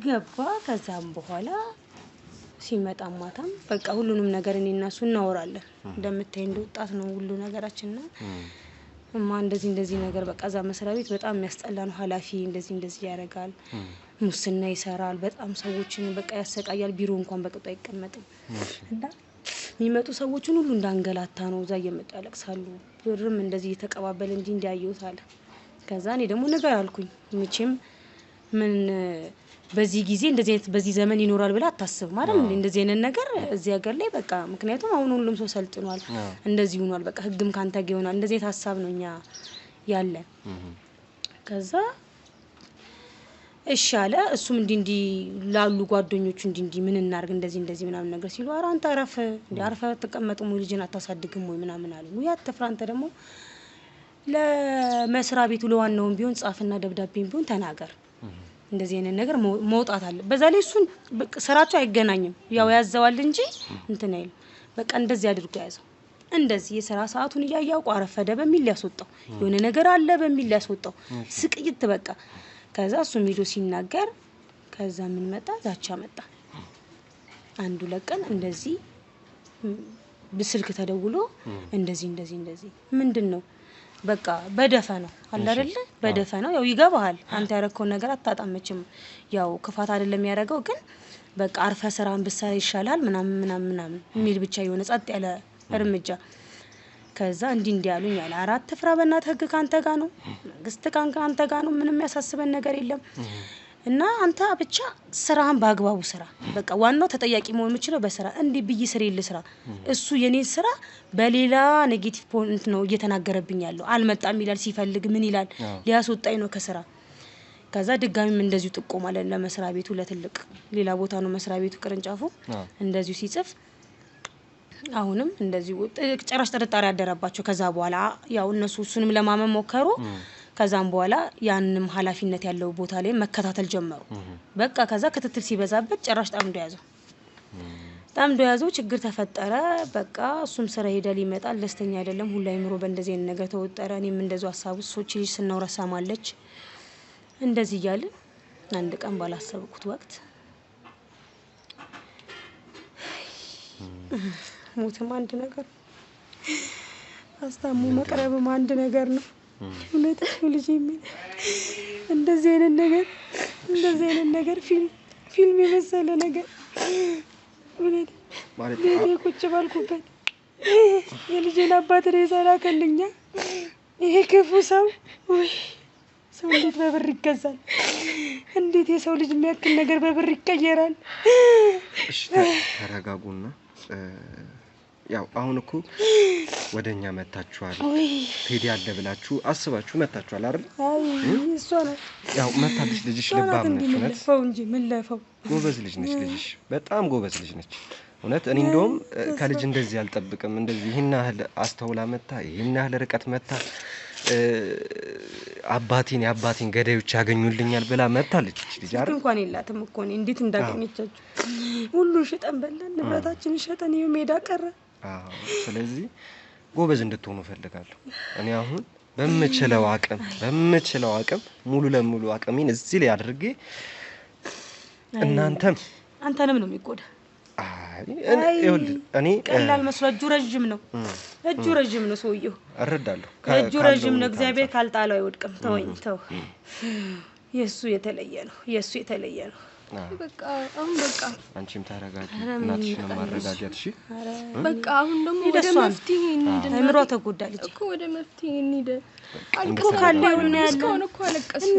ገባ ከዛም በኋላ ሲመጣ ማታም በቃ ሁሉንም ነገር እኔና እሱ እናወራለን እንደምታይ እንደወጣት ነው ሁሉ ነገራችንና እንደዚህ ነገር በቃ ዛ መስሪያ ቤት በጣም የሚያስጠላ ነው ኃላፊ እንደዚህ ያረጋል ሙስና ይሰራል በጣም ሰዎችን በቃ ያሰቃያል ቢሮ እንኳን በቅጡ አይቀመጥም እና የሚመጡ ሰዎችን ሁሉ እንዳንገላታ ነው ዛ እየመጡ ያለቅሳሉ ብርም እንደዚህ የተቀባበለ እንጂ እንዲያዩታል ከዛ እኔ ደግሞ ነገር አልኩኝ ምቼም ምን በዚህ ጊዜ እንደዚህ አይነት በዚህ ዘመን ይኖራል ብላ አታስብ ማለት እንደዚህ አይነት ነገር እዚህ ሀገር ላይ በቃ ምክንያቱም አሁን ሁሉም ሰው ሰልጥኗል እንደዚህ ሆኗል በቃ ህግም ካንተ ጋር ይሆናል እንደዚህ ሐሳብ ነውኛ ያለ ከዛ እሺ አለ እሱም እንዲ ላሉ ጓደኞቹ እንዲ ምን እናርግ እንደዚህ ምናምን ነገር ሲሉ አራ አንተ አርፈ ተቀመጥሙ ልጅን አታሳድግም ወይ ምናምን አለ ወይ አትፍራንተ ደግሞ ለመስሪያ ቤቱ ለዋናውም ቢሆን ጻፍና ደብዳቤም ቢሆን ተናገር እንደዚህ አይነት ነገር መውጣት አለ በዛ ላይ እሱን ስራቸው አይገናኝም ያው ያዘዋል እንጂ እንትን አይል በቃ እንደዚህ አድርጎ ያዘው እንደዚህ የሥራ ሰዓቱን ያያው አረፈደ በሚል ያስወጣው የሆነ ነገር አለ በሚል ያስወጣው ስቅይት በቃ ከዛ እሱ ሚዶ ሲናገር ከዛ ምን መጣ ዛቻ መጣ አንዱ ለቀን እንደዚህ በስልክ ተደውሎ እንደዚህ ምንድነው በቃ በደፈነው አለ አይደለ በደፈነው ያው ይገባሃል አንተ ያረከው ነገር አታጣመችም ያው ክፋት አይደለም ያረጋው ግን በቃ አርፈ ስራን ብሰራ ይሻላል ምናምን ሚል ብቻ የሆነ ጸጥ ያለ እርምጃ ከዛ እንዲ ያሉኝ ያለ አራት ፍራ በእናት ህግ ካንተ ጋር ነው መንግስት ካንተ ጋር ነው ምንም ያሳስበን ነገር የለም እና አንተ ብቻ ስራህን ባግባቡ ስራ በቃ ዋናው ተጠያቂ መሆን የምችለው በስራ እንዲ ብይ ስሬል ስራ እሱ የኔ ስራ በሌላ ኔጌቲቭ ፖይንት ነው እየተናገረብኝ ያለው አልመጣም ይላል ሲፈልግ ምን ይላል ሊያስወጣኝ ነው ከስራ ከዛ ድጋሚም እንደዚሁ ጥቆማ ለመስሪያ ቤቱ ለትልቅ ሌላ ቦታ ነው መስሪያ ቤቱ ቅርንጫፉ እንደዚሁ ሲጽፍ አሁንም እንደዚሁ ጨራሽ ተረጣሪ ያደረባቸው ከዛ በኋላ ያው እነሱ እሱንም ለማመን ሞከሩ ከዛም በኋላ ያንንም ኃላፊነት ያለው ቦታ ላይ መከታተል ጀመሩ በቃ ከዛ ክትትል ሲበዛበት ጨራሽ ጣምዶ ያዘው ችግር ተፈጠረ በቃ እሱም ስራ ሄደል ይመጣል ደስተኛ አይደለም ሁሉ አይምሮ በእንደዚህ አይነት ነገር ተወጠረ እኔም እንደዚሁ ሐሳቡ ሶች ልጅ ስናወራ ሰማለች እንደዚህ ያለ አንድ ቀን ባላሰብኩት ወቅት ሞትም አንድ ነገር አስታሙ መቅረብም አንድ ነገር ነው ሁለት ልጅ የሚል እንደዚህ አይነት ነገር ፊልም የመሰለ ነገር ሁለት ማለት ቁጭ ባልኩበት የልጄን አባት ሬሳላ ከልኛ ይሄ ክፉ ሰው ወይ ሰው እንዴት በብር ይገዛል እንዴት የሰው ልጅ የሚያክል ነገር በብር ይቀየራል እሺ ተረጋጉና ያው አሁን እኮ ወደኛ መጣጣችኋል ቴዲ አለ ብላችሁ አስባችሁ መጣጣችኋል አይደል እሷ ነው ያው መጣልሽ ልጅሽ ልባም ነች ለፈው እንጂ ምን ለፈው ጎበዝ ልጅ ነች ልጅሽ በጣም ጎበዝ ልጅ ነች እውነት እኔ እንደውም ከልጅ እንደዚህ አልጠብቅም እንደዚህ ይሄን ያህል አስተውላ መጣ ይሄን ያህል ርቀት መጣ አባቴን ገዳዮች ያገኙልኛል ብላ መጣለች ልጅ አይደል እንኳን የላትም እኮ ነው እንዴት እንዳገኘቻችሁ ሁሉ ሸጠን በለን ንብረታችንን ሸጠን ይሄ ሜዳ ቀረ ስለዚህ ጎበዝ እንድትሆኑ ፈልጋለሁ እኔ አሁን በመችለው አቅም ሙሉ ለሙሉ አቅሜን እዚህ ላይ አድርጌ አንተንም ነው የሚቆዳ እኔ ቀላል መስሎ እጁ ረጅም ነው ሰውየው አረዳለሁ እጁ ረጅም ነው እግዚአብሔር ካልጣለው አይወድቅም ተው የሱ የተለየ ነው በቃ አሁን በቃ አንቺም ታረጋጊ እናትሽንም ማረጋጋት እሺ በቃ አሁን ደግሞ ወደ መፍትሄ እንሂድ አይምሮ ተጎዳለች እኮ ወደ መፍትሄ እንሂድ እኮ ካለውና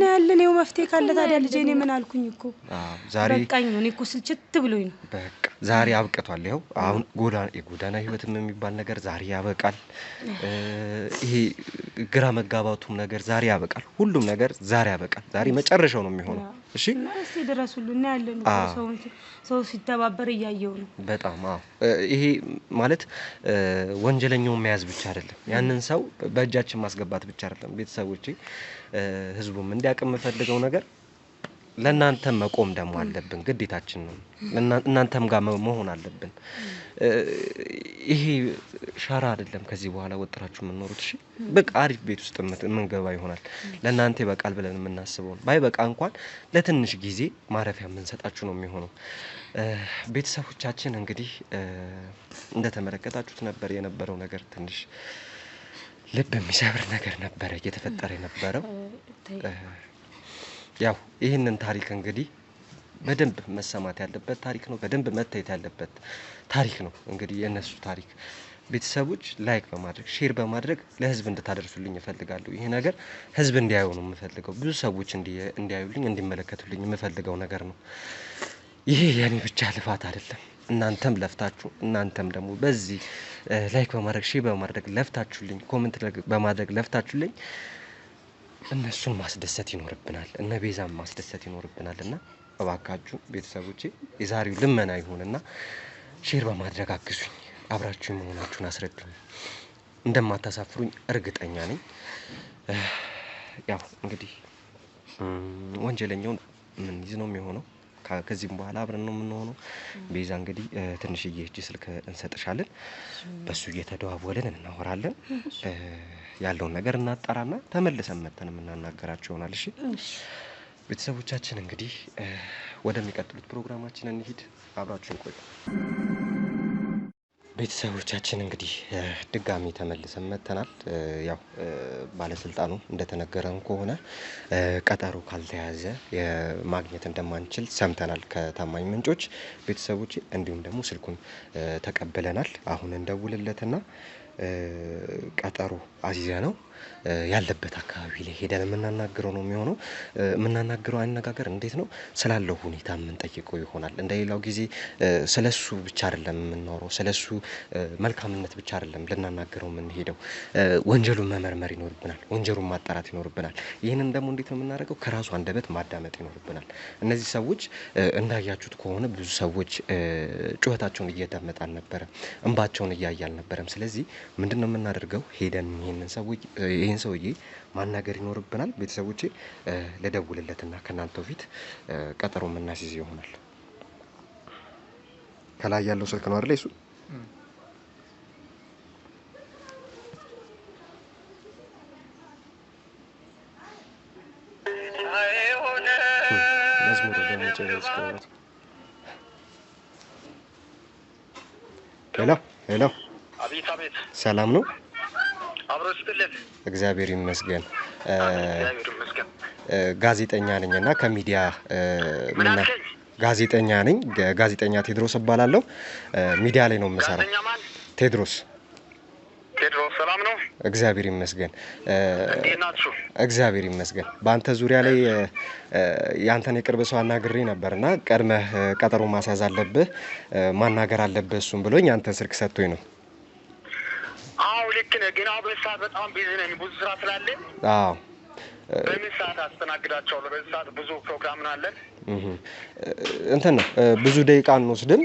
ያለን ይኸው መፍትሄ ካለ ታዲያ ልጄ እኔ ምን አልኩኝ እኮ ዛሬ በቃኝ ነው እኔ እኮ ስልችት ብሎኝ ነው በቃ ዛሬ አብቅቷል ይኸው አሁን ጎዳና ህይወትም የሚባል ነገር ዛሬ ያበቃል ይሄ ግራ መጋባቱም ነገር ዛሬ ያበቃል ሁሉም ነገር ዛሬ ያበቃል ዛሬ መጨረሻው ነው የሚሆነው እሺ እስቲ ድረሱልና ያለን ሰው ሲተባበር ያያየው ነው በጣም ይሄ ማለት ወንጀለኛውን መያዝ ብቻ አይደለም ያንን ሰው በእጃችን ማስገባት ብቻ አይደለም ቤተሰቦቼ ህዝቡም እንዲያቀም ፈልገው ነገር ለናንተም መቆም ደሞ አለብን ግዴታችን ነው እናንተም ጋር መሆን አለብን ይሄ ሻራ አይደለም ከዚህ በኋላ ወጥራችሁ ምንኖሩት እሺ በቃ አሪፍ ቤት ውስጥ መንገባ ይሆናል ለናንተ በቃል ብለን የምናስበው ባይበቃ እንኳን ለትንሽ ጊዜ ማረፊያ ምንሰጣችሁ ነው የሚሆነው ቤተሰቦቻችን እንግዲህ እንደተመለከታችሁት ነበር የነበረው ነገር ትንሽ ልብ የሚሰብር ነገር ነበር እየተፈጠረ የነበረው ያው ይሄንን ታሪክ እንግዲህ በደንብ መሰማት ያለበት ታሪክ ነው በደንብ መታየት ያለበት ታሪክ ነው እንግዲህ የነሱ ታሪክ ቤተሰቦች ላይክ በማድረግ ሼር በማድረግ ለህዝብ እንድታደርሱልኝ እፈልጋለሁ ይሄ ነገር ህዝብ እንዲያዩ ነው የምፈልገው ብዙ ሰዎች እንዲያዩልኝ እንዲመለከቱልኝ የምፈልገው ነገር ነው ይሄ የኔ ብቻ ልፋት አይደለም እናንተም ለፍታችሁ እናንተም ደግሞ በዚህ ላይክ በማድረግ ሼር በማድረግ ለፍታችሁልኝ ኮሜንት በማድረግ ለፍታችሁልኝ እነሱን ማስደሰት ይኖርብናል እነ ቤዛም ማስደሰት ይኖርብናልና እባካችሁ ቤተሰቦቼ የዛሬው ልመና ይሁንና ሼር በማድረግ አግዙኝ አብራችሁ መሆናችሁን አስረዱኝ እንደማታሳፍሩኝ እርግጠኛ ነኝ ያው እንግዲህ ወንጀለኛው ምን ይዝ ነው የሚሆነው ከዚህም በኋላ አብረን ነው የምንሆነው ቤዛ እንግዲህ ትንሽዬ እጅ ስልክ እንሰጥሻለን በሱ እየተደዋወልን እናወራለን ያለውን ነገር እናጣራና ተመልሰን መተን እናናገራችሁ ይሆናል እሺ ቤተሰቦቻችን እንግዲህ ወደሚቀጥሉት ፕሮግራማችን እንሂድ አብራችሁን ቆዩ ቤተሰቦቻችን እንግዲህ ድጋሚ ተመልሰን መተናል ያው ባለስልጣኑ እንደተነገረን ከሆነ ቀጠሮ ካልተያዘ የማግኘት እንደማንችል ሰምተናል ከታማኝ ምንጮች ቤተሰቦች እንዲሁም ደግሞ ስልኩን ተቀበለናል አሁን እንደውልለትና ቀጠሮ አዚዛ ነው ያለበት አካባቢ ላይ ሄደን የምናናገረው ነው የሚሆነው የምናናገረው አነጋገር እንዴት ነው ስላለው ሁኔታ ምን ጠይቀው ይሆናል እንደሌላው ጊዜ ስለሱ ብቻ አይደለም የምንኖረው ስለሱ መልካምነት ብቻ አይደለም ለናናገረው ምን ሄደው ወንጀሉን መመርመር ይኖርብናል ወንጀሉን ማጣራት ይኖርብናል ይሄንን ደግሞ እንዴት ነው የምናደርገው ከራሱ አንደበት ማዳመጥ ይኖርብናል እነዚህ ሰዎች እንዳያችሁት ከሆነ ብዙ ሰዎች ጩኸታቸውን እየተመጣን ነበር እንባቸውን እያያል ነበርም ስለዚህ ምንድነው የምናደርገው ሄደን ይሄን ሰውዬ ማናገር ይኖርብናል ቤተሰቦቼ ለደውልለትና ከናንተው ፊት ቀጠሮ መናሲዝ ይሆናል ከላይ ያለው ስልክ ነው አይደል እሱ ሄሎ አቤት ሰላም ነው አብሮስትልህ እግዚአብሔር ይመስገን ጋዜጠኛ ነኝና ከሚዲያ ጋዜጠኛ ነኝ ጋዜጠኛ ቴድሮስ እባላለሁ ሚዲያ ላይ ነው የምሰራው ቴድሮስ ሰላም ነው እግዚአብሔር ይመስገን እንዴናችሁ እግዚአብሔር ይመስገን በአንተ ዙሪያ ላይ ያንተን የቅርብ ሰው አናግሬ ነበርና ቀድመህ ቀጠሮ ማስያዝ አለብህ ማናገር አለብህ እሱም ብሎኝ አንተን ስልክ ሰጥቶኝ ነው አው ልክ ነህ ግን አሁን በሰዓት በጣም ቢዚ ነኝ ብዙ ስራ ስላለ አዎ በምን ሰዓት አስተናግዳቸዋለሁ በዚህ ሰዓት ብዙ ፕሮግራም አለን እንትን ነው ብዙ ደቂቃ እንወስድም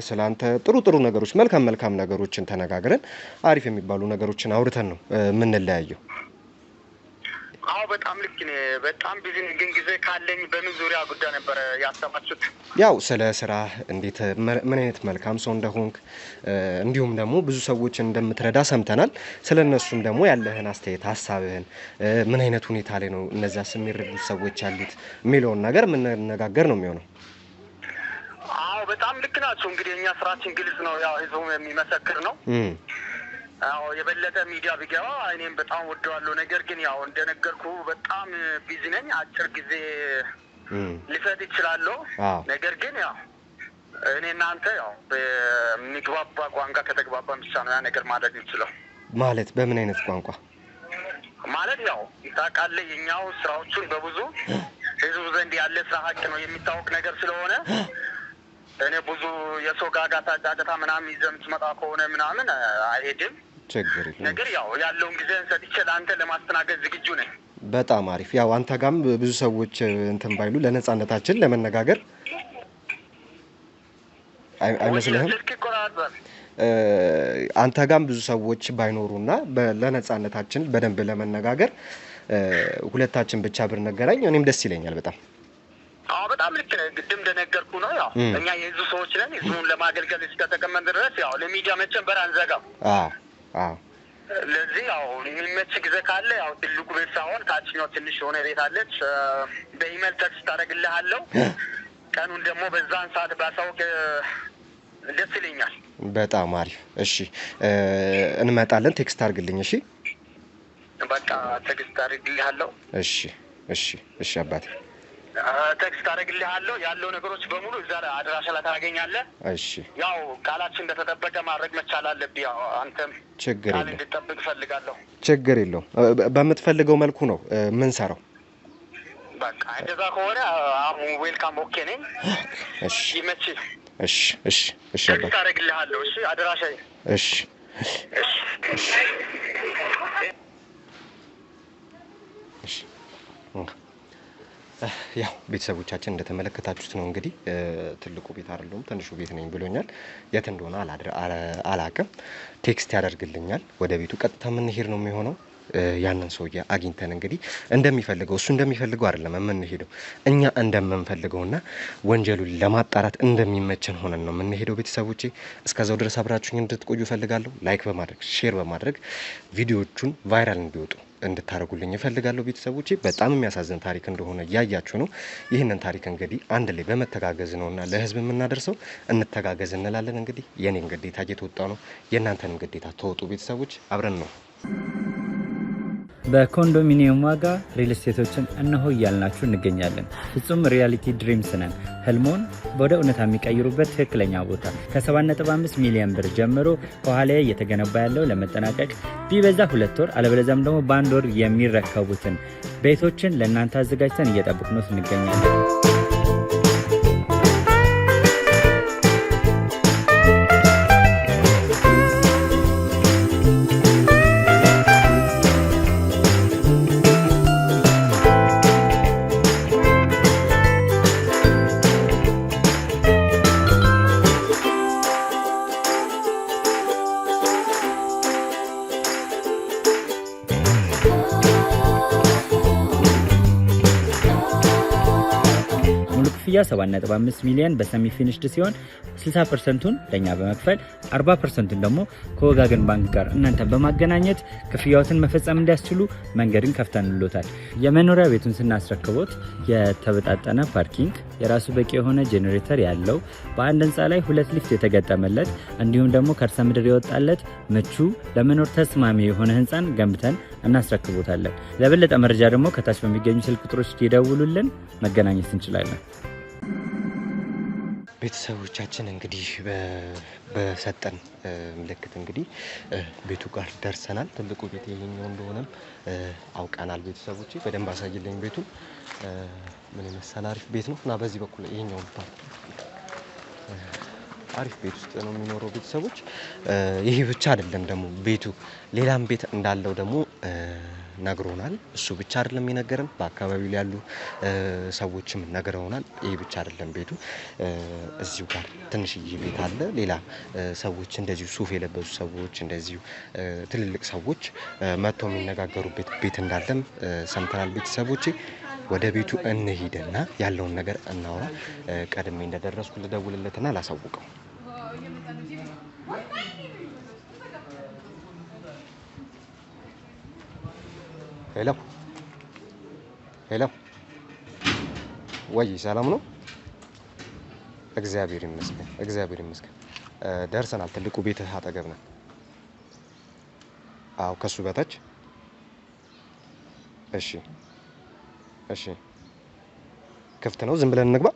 ስላንተ ጥሩ ነገሮች መልካም ነገሮችን ተነጋግረን አሪፍ የሚባሉ ነገሮችን አውርተን ነው ምንለያየው አው በጣም ልክ ነህ በጣም ቢዚ ነኝ ግን ጊዜ ካለኝ በምን ዙሪያ ጉዳይ ነበር ያሰባችሁት ያው ስለ ስራ እንዴት ምን አይነት መልካም ሰው እንደሆንክ እንዲሁም ደግሞ ብዙ ሰዎች እንደምትረዳ ሰምተናል ስለነሱም ደግሞ ያለህን አስተያየት ሐሳብህን ምን አይነት ሁኔታ ላይ ነው እነዛ የሚረዱ ሰዎች ያሉት ሚሊዮን ነገር ምን ነጋገር ነው የሚሆነው አው በጣም ልክ ናችሁ እንግዲህ እኛ ስራችን ግልጽ ነው ያው ህዝቡ የሚመሰክር ነው አው የበለጠ ሚዲያ ቢገባ እኔም በጣም ወደዋለሁ ነገር ግን ያው እንደነገርኩ በጣም ቢዚ ነኝ አጭር ጊዜ ሊፈት ይችላል ነገር ግን ያው እኔ እናንተ ያው በሚግባባ ቋንቋ ከተግባባን ብቻ ነው ያ ነገር ማድረግ ይችላል ማለት በምን አይነት ቋንቋ ማለት ያው ታውቃለህ የኛው ስራዎቹን በብዙ ህዝቡ ዘንድ ያለ ስራ ሀቅ ነው የሚታወቅ ነገር ስለሆነ እኔ ብዙ የሰው ጋጋታ ጫጫታ ምናምን ይዘም ትመጣ ከሆነ ምናምን አይሄድም ችግር የለም ነገር ያው ያለውን ጊዜ ሰጥቼ ለአንተ ለማስተናገድ ዝግጁ ነኝ በጣም አሪፍ ያው አንተ ጋም ብዙ ሰዎች እንትን ባይሉ ለነጻነታችን ለመነጋገር አይመስልህም አንተ ጋም ብዙ ሰዎች ባይኖሩና ለነጻነታችን በደንብ ለመነጋገር ሁለታችን ብቻ ብንነጋገር እኔም ደስ ይለኛል በጣም በጣም ልክ ግድም እንደነገርኩ ነው ያው እኛ የህዝብ ሰዎች ነን ህዝቡን ለማገልገል እስከተቀመን ድረስ ያው ለሚዲያ መጨንበር አንዘጋም ለዚህ ያው የሚመች ጊዜ ካለ ያው ትልቁ ቤት ሳይሆን ታችኛው ትንሽ የሆነ ቤት አለች በኢሜል ቴክስት አደርግልሃለሁ ቀኑን ደግሞ በዛን ሰዓት ባሳውቅ ደስ ይለኛል በጣም አሪፍ እሺ እንመጣለን ቴክስት አድርግልኝ እሺ በቃ ቴክስት አድርግልሃለሁ እሺ አባቴ ቴክስት አደርግልሃለሁ ያለው ነገሮች በሙሉ እዛ አድራሻ ላይ ታገኛለህ እሺ ያው ቃላችን እንደተጠበቀ ማድረግ መቻል አለብህ ያው አንተም ችግር የለም እንድትጠብቅ ፈልጋለሁ ችግር የለም በመትፈልገው መልኩ ነው ምን ሰራው በቃ እንደዛ ከሆነ ዌልካም ኦኬ ነኝ እሺ ይመች እሺ ቴክስት አደርግልሃለሁ እሺ አድራሻ እሺ ያው ቤተሰቦቻችን እንደተመለከታችሁት ነው እንግዲህ ትልቁ ቤት አይደለም ትንሹ ቤት ነኝ ብሎኛል የት እንደሆነ አላቅም ቴክስት ያደርግልኛል ወደ ቤቱ ቀጥታ ምን ሄር ነው የሚሆነው ያንን ሰውዬ አግኝተን እንግዲህ እንደሚፈልገው እሱ እንደሚፈልገው አይደለም የምንሄደው እኛ እንደምንፈልገውና ወንጀሉን ለማጣራት እንደሚመቸን ሆነን ነው የምንሄደው ቤተሰቦቼ እስከዛው ድረስ አብራችሁኝ እንድትቆዩ ፈልጋለሁ ላይክ በማድረግ ሼር በማድረግ ቪዲዮዎቹን ቫይራል እንዲወጡ እንድታረጉልኝ እፈልጋለሁ ቤተሰቦቼ በጣም የሚያሳዝን ታሪክ እንደሆነ ያያችሁ ነው ይህንን ታሪክ እንግዲህ አንድ ላይ በመተጋገዝ ነውና ለህዝብ የምናደርሰው እንተጋገዝ እንላለን እንግዲህ የኔን ግዴታ እየተወጣ ነው የእናንተንም ግዴታ ተወጡ ቤተሰቦች አብረን ነው በኮንዶሚኒየም ዋጋ ሪል ስቴቶችን እነሆ እያልናችሁ እንገኛለን ፍጹም ሪያሊቲ ድሪምስ ነን ህልሞን ወደ እውነታ የሚቀይሩበት ትክክለኛ ቦታ ከ7.5 ሚሊዮን ብር ጀምሮ ከኋላ እየተገነባ ያለው ለመጠናቀቅ ቢበዛ 2 ወር አለበለዚያም ደግሞ በአንድ ወር የሚረከቡትን ቤቶችን ለእናንተ አዘጋጅተን እየጠበቅነው እንገኛለን ክፍያ 7.5 ሚሊዮን በሰሚ ፊኒሽድ ሲሆን 60%ቱን ለኛ በመክፈል 40%ቱን ደግሞ ከወጋገን ባንክ ጋር እናንተ በማገናኘት ክፍያዎትን መፈጸም እንዲያስችሉ መንገድን ከፍተንልዎታል የመኖሪያ ቤቱን ስናስረክቦት የተበጣጠነ ፓርኪንግ የራሱ በቂ የሆነ ጄኔሬተር ያለው በአንድ ህንጻ ላይ 2 ሊፍት የተገጠመለት እንዲሁም ደግሞ ከርሰ ምድር የወጣለት ምቹ ለመኖር ተስማሚ የሆነ ህንጻን ገንብተን እናስረክቦታለን ለበለጠ መረጃ ደግሞ ከታች በሚገኙ ስልክ ቁጥሮች ይደውሉልን መገናኘት እንችላለን ቤተሰቦቻችን እንግዲህ በሰጠን ምልክት እንግዲህ ቤቱ ጋር ደርሰናል ትልቁ ቤት ይሄኛው እንደሆነም አውቀናል ቤተሰቦቼ በደንብ አሳይልኝ ቤቱ ምን መሰለ አሪፍ ቤት ነው እና በዚህ በኩል ይሄኛው አሪፍ ቤት ውስጥ ነው የሚኖረው ቤተሰቦች ይሄ ብቻ አይደለም ደግሞ ቤቱ ሌላም ቤት እንዳለው ደግሞ ነግሮናል እሱ ብቻ አይደለም የነገረን በአካባቢው ላይ ያሉ ሰዎችም ነግረውናል ይሄ ብቻ አይደለም ቤቱ እዚሁ ጋር ትንሽዬ ቤት አለ ሌላ ሰዎች እንደዚሁ ሱፍ የለበሱ ሰዎች እንደዚሁ ትልልቅ ሰዎች መጥተው የሚነጋገሩበት ቤት እንዳለም ሰምተናል ቤተሰቦቼ ወደ ቤቱ እንሂድና ያለውን ነገር እናውራ ቀድሜ እንደደረስኩ ልደውልለትና ላሳውቀው ሄሎ ወይ ሰላም ነው እግዚአብሔር ይመስገን ደርሰናል ትልቁ ቤት አጠገብ ነን አው ከሱ በታች እሺ ክፍት ነው ዝም ብለን እንግባ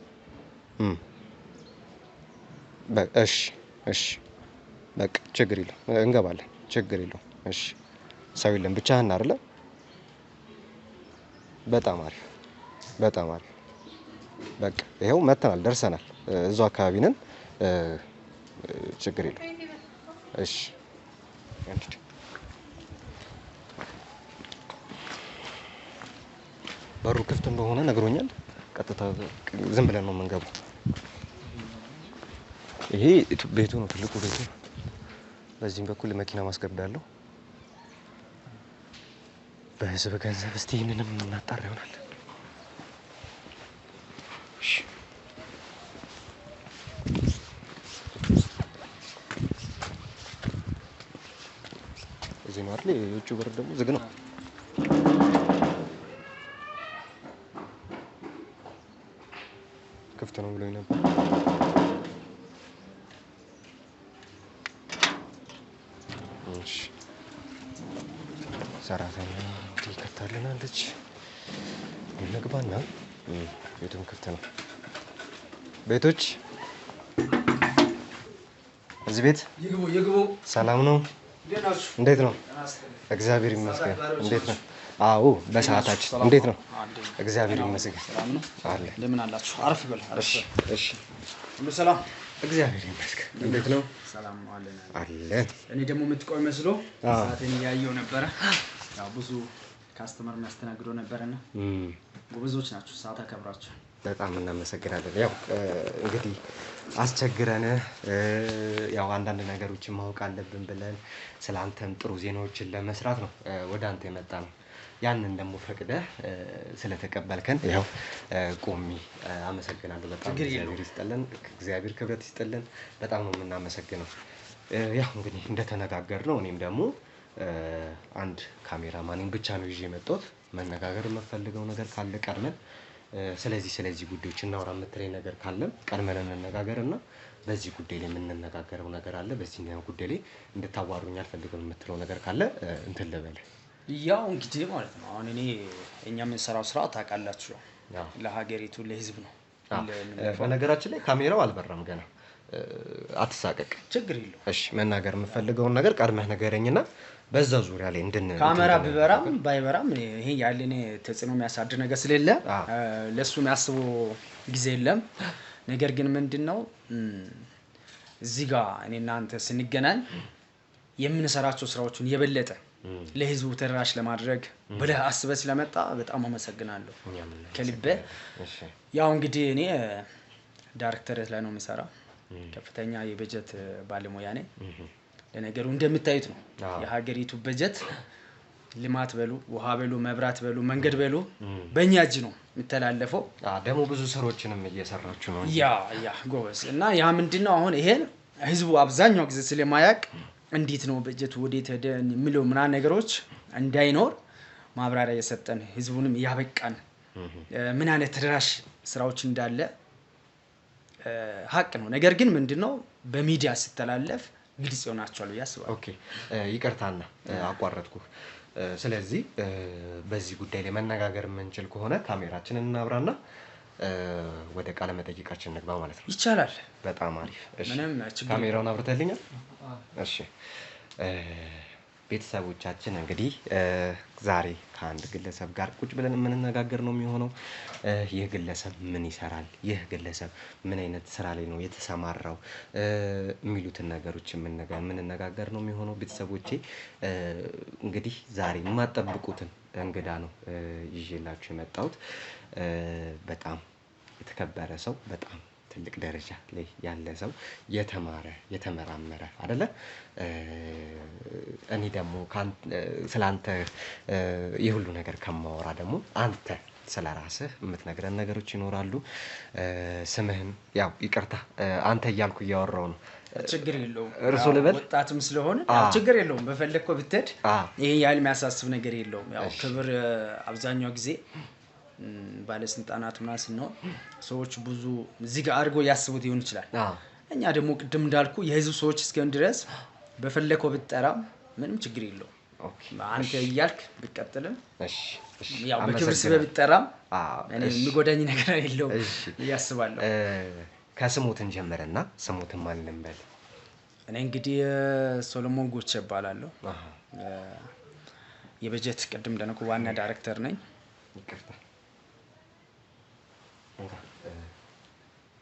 እሺ እሺ በቃ ችግር የለም እንገባለን ችግር የለም እሺ ሰው የለም ብቻህን አይደለ በጣም አሪፍ በቃ ይሄው መተናል ደርሰናል እዛው አካባቢ ነን ችግር የለም እሺ በሩ ክፍት እንደሆነ ነግሮኛል ቀጥታ ዝም ብለን ነው የምንገባው ይሄ ቤቱ ነው ትልቁ ቤቱ በዚህም በኩል መኪና ማስገቢያ አለው በህዝብ ገንዘብ እስቲ ይሄንንም እናጣራ ይሆናል እሺ እዚህ ነው አይደል የውጭ በር ደግሞ ዝግ ነው ክፍት ነው ብሎኝ ነበር እሺ ሰራተኛ ትከታለናለች እንግባና ቤቱም ክፍት ነው ቤቶች እዚህ ቤት ይግቡ ሰላም ነው እንዴት ነው እግዚአብሔር ይመስገን እንዴት ነው አዎ በሰዓታችን እንዴት ነው እግዚአብሔር ይመስገን ሰላም ነው አለ ለምን አላችሁ አረፍ በል እሺ ሁሉ ሰላም እግዚአብሔር ይመስገን እንዴት ነው ሰላም አለ እኔ ደግሞ የምትቆይ መስሎ ሰዓትን ያየው ነበር ያው ብዙ ካስተመር የሚያስተናግደው ነበርና ጎበዞች ናችሁ ሰዓት አከብራችሁ በጣም እናመሰግናለን ያው እንግዲህ አስቸግረን ያው አንዳንድ ነገሮችን ማወቅ አለብን ብለን ስላንተም ጥሩ ዜናዎችን ለመስራት ነው ወደ አንተ የመጣ ነው ያንን ደግሞ ፈቅደህ ስለተቀበልከን ያው ቆሚ አመሰግናለሁ በጣም እግዚአብሔር ክብረት ይስጥልን በጣም ነው የምናመሰግነው ያው እንግዲህ እንደተነጋገርነው እኔም ደግሞ አንድ ካሜራማንን ብቻ ነው ይዤ የመጣሁት መነጋገር የምፈልገው ነገር ካለ ቀድመን ስለዚህ ጉዳዮች እናውራ የምትለኝ ነገር ካለ ቀድመን እንነጋገርና በዚህ ጉዳይ ላይ የምንነጋገረው ነገር አለ በዚህኛው ጉዳይ ላይ እንድታዋሩኝ አልፈልግም የምትለው ነገር ካለ እንትን ልበል ያው እንግዲህ ማለት ነው አሁን እኛ የምንሰራው ስራ ታውቃላችሁ ለሀገሪቱ ለህዝብ ነው በነገራችን ላይ ካሜራው አልበራም ገና አትሳቀቅ ችግር የለው እሺ መናገር የምፈልገውን ነገር ቀድመህ ነገረኝና በዛ ዙሪያ ላይ ካሜራ ቢበራም ባይበራም ይሄ ያለኔ ተጽዕኖ የሚያሳድር ነገር ስለሌለ ለሱ የሚያስቡ ጊዜ የለም ነገር ግን ምንድነው እዚህ ጋር እኔና አንተ ስንገናኝ የምንሰራቸው ስራዎችን የበለጠ ለህዝቡ ተደራሽ ለማድረግ ብለህ አስበህ ስለመጣ በጣም አመሰግናለሁ ከልቤ ያው እንግዲህ እኔ ዳይሬክተር ላይ ነው የምሰራው ከፍተኛ የበጀት ባለሙያ ነኝ ለነገሩ እንደምታዩት ነው የሀገሪቱ በጀት ልማት በሉ ውሃ በሉ መብራት በሉ መንገድ በሉ በእኛ እጅ ነው የሚተላለፈው ደግሞ ብዙ ስራዎችንም እየሰራችሁ ነው ያ ጎበዝ እና ያ ምንድነው አሁን ይሄን ህዝቡ አብዛኛው ጊዜ ስለማያውቅ እንዴት ነው በጀት ወዴት ሄደ የሚለው ምና ነገሮች እንዳይኖር ማብራሪያ የሰጠን ህዝቡንም ያበቃን ምን አይነት ተደራሽ ስራዎች እንዳለ ሀቅ ነው ነገር ግን ምንድነው በሚዲያ ሲተላለፍ ግልጽ ይሆናቸዋል ያስባል ኦኬ ይቅርታና አቋረጥኩ ስለዚህ በዚህ ጉዳይ ላይ መነጋገር የምንችል ከሆነ ካሜራችንን እናብራና ወደ ቃለ መጠይቃችን እንግባ ማለት ነው ይቻላል በጣም አሪፍ እሺ ምንም ካሜራውን አብርተልኛል እሺ ቤተሰቦቻችን እንግዲህ ዛሬ ከአንድ ግለሰብ ጋር ቁጭ ብለን የምንነጋገር ነው የሚሆነው ይህ ግለሰብ ምን ይሰራል ይህ ግለሰብ ምን አይነት ስራ ላይ ነው የተሰማራው የሚሉትን ነገሮች የምንነጋገር ነው የሚሆነው ቤተሰቦቼ እንግዲህ ዛሬ የማጠብቁትን እንግዳ ነው ይዤላችሁ የመጣሁት በጣም የተከበረ ሰው በጣም ትልቅ ደረጃ ላይ ያለ ሰው የተማረ የተመራመረ አይደለ እኔ ደግሞ ስላንተ የሁሉ ነገር ከማወራ ደግሞ አንተ ስለራስህ የምትነግረን ነገሮች ይኖራሉ ስምህን ያው ይቅርታ አንተ እያልኩ እያወራው ነው ችግር የለውም እርሱ ልበል ወጣትም ስለሆነ ችግር የለውም በፈለከው ብትሄድ ይሄ ያህል የሚያሳስብ ነገር የለውም ያው ክብር አብዛኛው ጊዜ ባለስልጣናት ምናምን ነው ሰዎች ብዙ እዚህ ጋር አድርጎ ያስቡት ይሆን ይችላል እኛ ደግሞ ቅድም እንዳልኩ የህዝብ ሰዎች እስከን ድረስ በፈለከው ብትጠራ ምንም ችግር የለውም ኦኬ አንተ እያልክ ብትቀጥልም እሺ ያው በክብር ስበብ ይጠራም እኔ የሚጎዳኝ ነገር የለውም ያስባለሁ ከስሙትን ጀመረና ስሙትን ማን ልንበል እኔ እንግዲህ ሶሎሞን ጎቼ እባላለሁ የበጀት ቅድም እንደነኩ ዋና ዳይሬክተር ነኝ ይቅርታ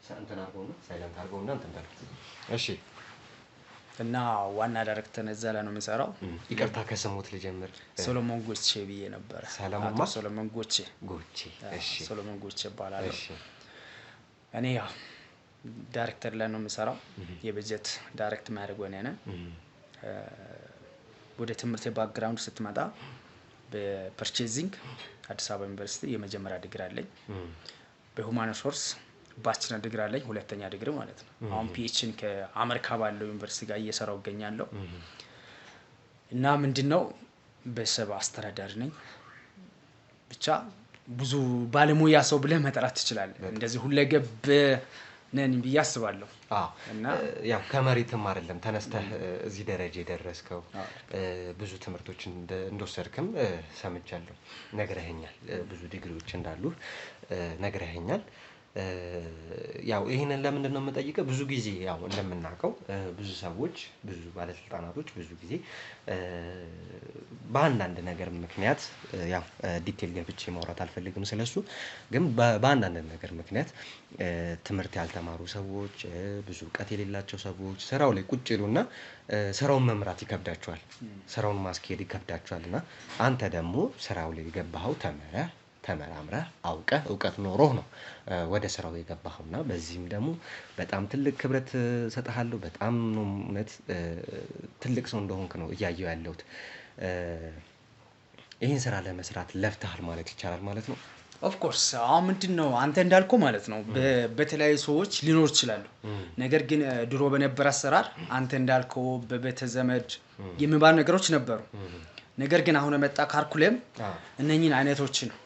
ሳንተን አርጎና ሳይለንት አርጎና እንትን በል እሺ እና ዋና ዳይሬክተር እዛ ላይ ነው የምሰራው ይቅርታ ከስሙት ልጀምር ሶሎሞን ጎቼ ብዬ ነበር ሶሎሞን ጎቼ እሺ ሶሎሞን ጎቼ እባላለሁ እሺ እኔ ያው ዳይሬክተር ላይ ነው የምሰራው የበጀት ዳይሬክት ማድረግ ወኔ ነኝ ወደ ትምህርት ባክግራውንድ ስትመጣ በፐርቼዚንግ አዲስ አበባ ዩኒቨርሲቲ የመጀመሪያ ዲግሪ አለኝ በሁማን ሪሶርስ ባችለር ዲግሪ አለኝ ሁለተኛ ዲግሪ ማለት ነው አሁን ፒኤችዲ ከአሜሪካ ባለው ዩኒቨርሲቲ ጋር እየሰራው እገኛለሁ እና ምንድነው በሰብ አስተዳዳሪ ነኝ ብቻ ብዙ ባለሙያ ሰው ብለህ መጠራት ትችላለህ እንደዚህ ሁለገብ ነን ብያስባለሁ እና ያው ከመሬትም አይደለም ተነስተህ እዚህ ደረጃ የደረስከው ብዙ ትምህርቶችን እንደወሰድክም ሰምቻለሁ ነግረኸኛል ብዙ ዲግሪዎች እንዳሉ ነግረኸኛል ያው ይሄንን ለምን ነው የምጠይቀው ብዙ ጊዜ ያው እንደምናቀው ብዙ ሰዎች ብዙ ባለስልጣናቶች ብዙ ጊዜ በአንዳንድ ነገር ምክንያት ያው ዲቴል ገብቼ ማውራት አልፈልግም ስለሱ ግን በአንዳንድ ነገር ምክንያት ትምህርት ያልተማሩ ሰዎች ብዙ ዕውቀት የሌላቸው ሰዎች ስራው ላይ ቁጭ ይሉና ስራውን መምራት ይከብዳቸዋል ስራውን ማስኬድ ይከብዳቸዋልና አንተ ደግሞ ስራው ላይ የገባኸው ተመራምረህ አውቀህ ዕውቀት ኖሮህ ነው ወደ ስራው የገባኸውና በዚህም ደግሞ በጣም ትልቅ ክብረት ሰጣሃለሁ በጣም ነው እውነት ትልቅ ሰው እንደሆንክ ነው እያየው ያለሁት ይሄን ስራ ለመስራት ለፍተሃል ማለት ይቻላል ማለት ነው ኦፍ ኮርስ አሁን ምንድነው አንተ እንዳልከው ማለት ነው በተለያዩ ሰዎች ሊኖር ይችላል ነገር ግን ድሮ በነበረ አሰራር አንተ እንዳልከው በቤተ ዘመድ የሚባል ነገሮች ነበሩ ነገር ግን አሁን መጣ ካርኩለም እነኚህን አይነቶች ነው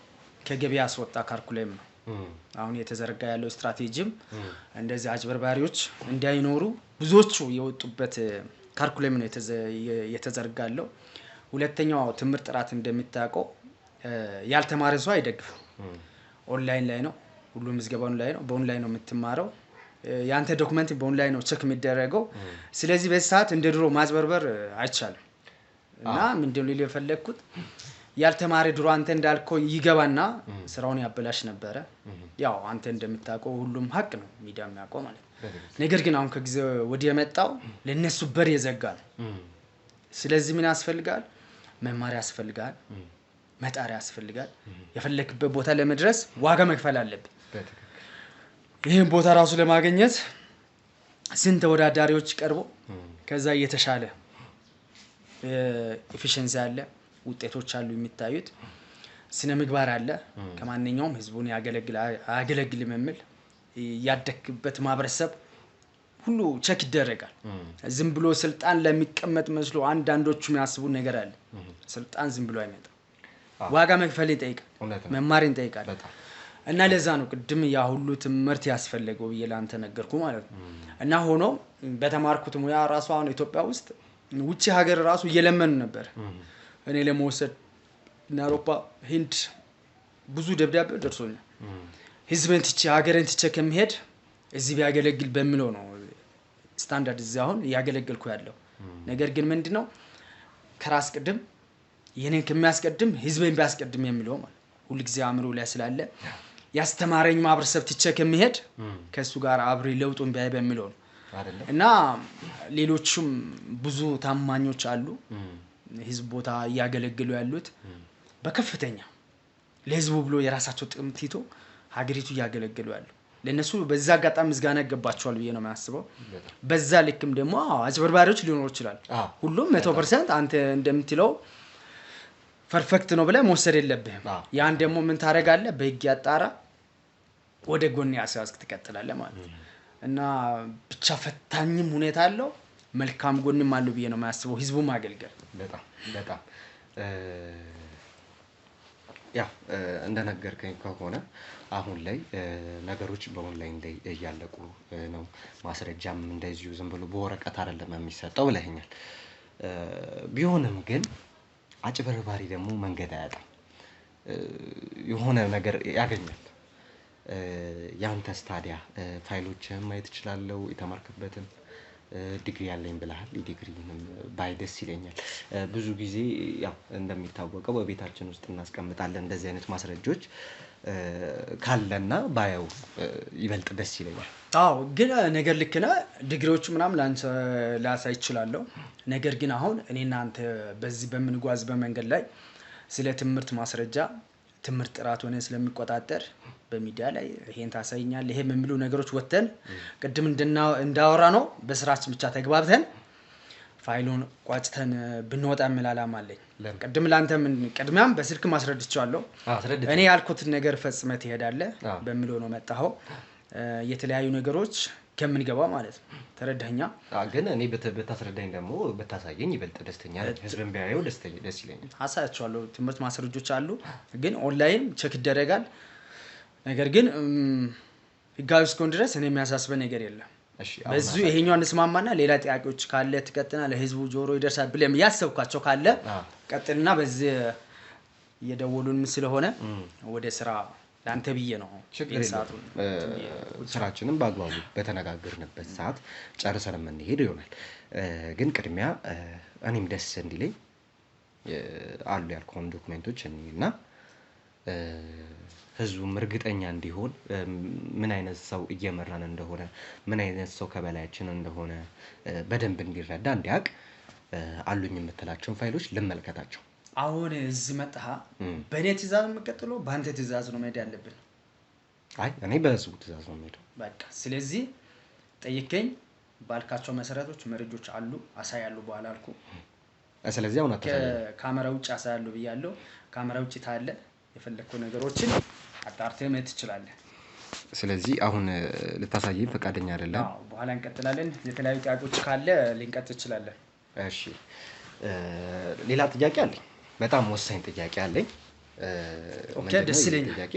ከገበያ አስወጣ ካርኩለም ነው አሁን የተዘረጋ ያለው ስትራቴጂም እንደዚህ አጭበርባሪዎች እንዳይኖሩ ብዙዎቹ የወጡበት ካርኩለም ነው የተዘረጋለው ሁለተኛው ትምህርት ጥራት እንደሚታቀው ያልተማረ ሰው አይደግፍም ኦንላይን ላይ ነው ሁሉም ምዝገባው ኦንላይን ነው በኦንላይን ነው የምትማረው ያንተ ዶክመንት በኦንላይን ነው ቼክ የሚደረገው ስለዚህ በሰዓት እንደ ድሮ ማጭበርበር አይቻልም እና ምንድነው ሊል የፈለኩት ያልተማረ ድሮ አንተ እንዳልከው ይገባና ስራውን ያበላሽ ነበር ያው አንተ እንደምታውቀው ሁሉም ሀቅ ነው ሚዲያ የሚያውቀው ማለት ነገር ግን አሁን ከጊዜ ወዲህ የመጣው ለነሱ በር የዘጋል ስለዚህ ምን ያስፈልጋል መማሪያ ያስፈልጋል መጣሪያ ያስፈልጋል የፈለክበት ቦታ ለመድረስ ዋጋ መክፈል አለብህ ይሄን ቦታ ራሱ ለማግኘት ስንት ተወዳዳሪዎች ቀርቦ ከዛ እየተሻለ ኤፊሺየንሲ አለ ውጤቶች አሉ የሚታዩት ስነ ምግባር አለ ከማንኛውም ህዝቡን ያገለግል መምል ያደክበት ማብረሰብ ሁሉ ቼክ ይደረጋል ዝም ብሎ ስልጣን ለሚቀመጥ መስሎ አንዳንዶቹ የሚያስቡ ነገር አለ ስልጣን ዝም ብሎ አይመጣ ዋጋ መክፈል ይጠይቃል መማር ይጠይቃል እና ለዛ ነው ቅድም ያ ሁሉ ትምህርት ያስፈልገው ይላንተ ነገርኩ ማለት ነው እና ሆኖ በተማርኩት ሙያ ራሱ አሁን ኢትዮጵያ ውስጥ ውጪ ሀገር ራሱ እየለመኑ ነበር እኔ ለመወሰድ አውሮፓ ህንድ ብዙ ደብዳቤ ደርሶኛል ህዝብን ትቼ ሀገርን ትቼ ከመሄድ እዚህ ቢያገለግል በሚለው ነው ስታንዳርድ እዚህ አሁን ያገለግልኩ ያለው ነገር ግን ምንድነው ከራስ ቅድም የኔን ከሚያስቀድም ህዝብን ቢያስቀድም የሚለው ማለት ሁሉ ጊዜ አምሮ ላይ ስላለ ያስተማረኝ ማብረሰብ ትቼ ከመሄድ ከሱ ጋር አብሬ ለውጡን ቢያይ በሚለው ነው እና ሌሎችም ብዙ ታማኞች አሉ ህዝብ ቦታ ያገለግሉ ያሉት በከፍተኛ ለህዝቡ ብሎ የራሳቸው ጥቅም ትይቶ ሀገሪቱ ያገለግሉ ያሉ ለነሱ በዛ አጋጣሚ ምስጋና ይገባቸዋል ብዬ ነው የማስበው በዛ ልክም ደግሞ አጭበርባሪዎች ሊኖሩ ይችላል ሁሉም 100% አንተ እንደምትለው ፐርፌክት ነው ብለ መወሰድ የለብህም ያን ደግሞ ምን ታረጋለህ በህግ ያጣራ ወደ ጎን ያሳስክ ትቀጥላለህ ማለት እና ብቻ ፈታኝም ሁኔታ አለው መልካም ጎንም አለው ብዬ ነው የማስበው ህዝቡ ማገልገል በጣም ያ እንደነገርከኝ ከሆነ አሁን ላይ ነገሮች በኦንላይን ላይ ያለቁ ነው ማስረጃም እንደዚሁ ዝም ብሎ በወረቀት አይደለም የሚሰጠው ብለኸኛል ቢሆንም ግን አጭበርባሪ ደግሞ መንገድ አያጣም የሆነ ነገር ያገኛል። ያንተስ ታዲያ ፋይሎችህን ማየት እችላለሁ የተማርክበትን ዲግሪ ያለኝ ብለሃል። ዲግሪንም ባይ ደስ ይለኛል። ብዙ ጊዜ ያው እንደሚታወቀው በቤታችን ውስጥ እናስቀምጣለን እንደዚህ አይነት ማስረጃዎች ካለና ባየው ይበልጥ ደስ ይለኛል። አዎ ግን ነገር ልክ ነህ። ዲግሪዎቹ ምናምን ላንተ ላሳይ እችላለሁ። ነገር ግን አሁን እኔና አንተ በዚህ በምንጓዝ በመንገድ ላይ ስለ ትምህርት ማስረጃ ትምህርት ጥራት ሆነ ስለሚቆጣጠር በሚዲያ ላይ ይሄን ታሳይኛል ይሄ ምን ብሉ ነገሮች ወተን ቅድም እንዳወራ ነው በስራችን ብቻ ተግባብተን ፋይሉን ቋጭተን ብንወጣ መላላም አለኝ። ቅድም ላንተ ምን ቅድሚያም በስልክ ማስረድቻለሁ። እኔ ያልኩት ነገር ፈጽመህ ትሄዳለህ በሚለው ነው መጣኸው። የተለያዩ ነገሮች ከምንገባ ማለት ነው። ተረዳኸኛ? ግን እኔ በታስረዳኝ ደግሞ በታሳየኝ ይበልጥ ደስተኛ ነኝ። ህዝብን ቢያየው ደስ ይለኛል። አሳያቸዋለሁ። ትምህርት ማስረጃዎች አሉ ግን ኦንላይን ቼክ ይደረጋል። ነገር ግን ህጋዊ እስከሆነ ድረስ እኔ የሚያሳስበኝ ነገር የለም። በዚሁ ይሄኛው እንስማማና ሌላ ጥያቄዎች ካለ ትቀጥና ለህዝቡ ጆሮ ይደርሳል ብለም ያሰብኳቸው ካለ ቀጥልና በዚህ እየደወሉን ስለሆነ ወደ ስራ ላንተ ብዬ ነው። ስራችንን በአግባቡ በተነጋገርንበት ሰዓት ጨርሰን የምንሄድ ይሆናል። ግን ቅድሚያ እኔም ደስ እንዲለኝ አሉ ያልኩህን ዶክመንቶች እና ህዝቡም እርግጠኛ እንዲሆን ምን አይነት ሰው እየመራን እንደሆነ ምን አይነት ሰው ከበላያችን እንደሆነ በደንብ እንዲረዳ እንዲያውቅ አሉኝ የምትላቸውን ፋይሎች ልመልከታቸው። አሁን እዚህ መጣህ በእኔ ትእዛዝ የምቀጥለው በአንተ ትእዛዝ ነው መሄድ ያለብን። አይ እኔ በህዝቡ ትእዛዝ ነው የምሄደው። በቃ ስለዚህ ጠይቀኝ ባልካቸው መሰረቶች መረጃዎች አሉ አሳያለሁ በኋላ አልኩ። ስለዚህ አሁን ካሜራ ውጭ አሳያለሁ ብያለሁ። ካሜራ ውጭ ታለ የፈለከው ነገሮችን አጣርተህ መት ትችላለህ። ስለዚህ አሁን ልታሳየኝ ፈቃደኛ አይደለም? አዎ በኋላ እንቀጥላለን። የተለያዩ ጥያቄዎች ካለ ልንቀጥል እንችላለን። እሺ ሌላ ጥያቄ አለኝ። በጣም ወሳኝ ጥያቄ አለኝ። ኦኬ ደስ ይለኛል። ጥያቄ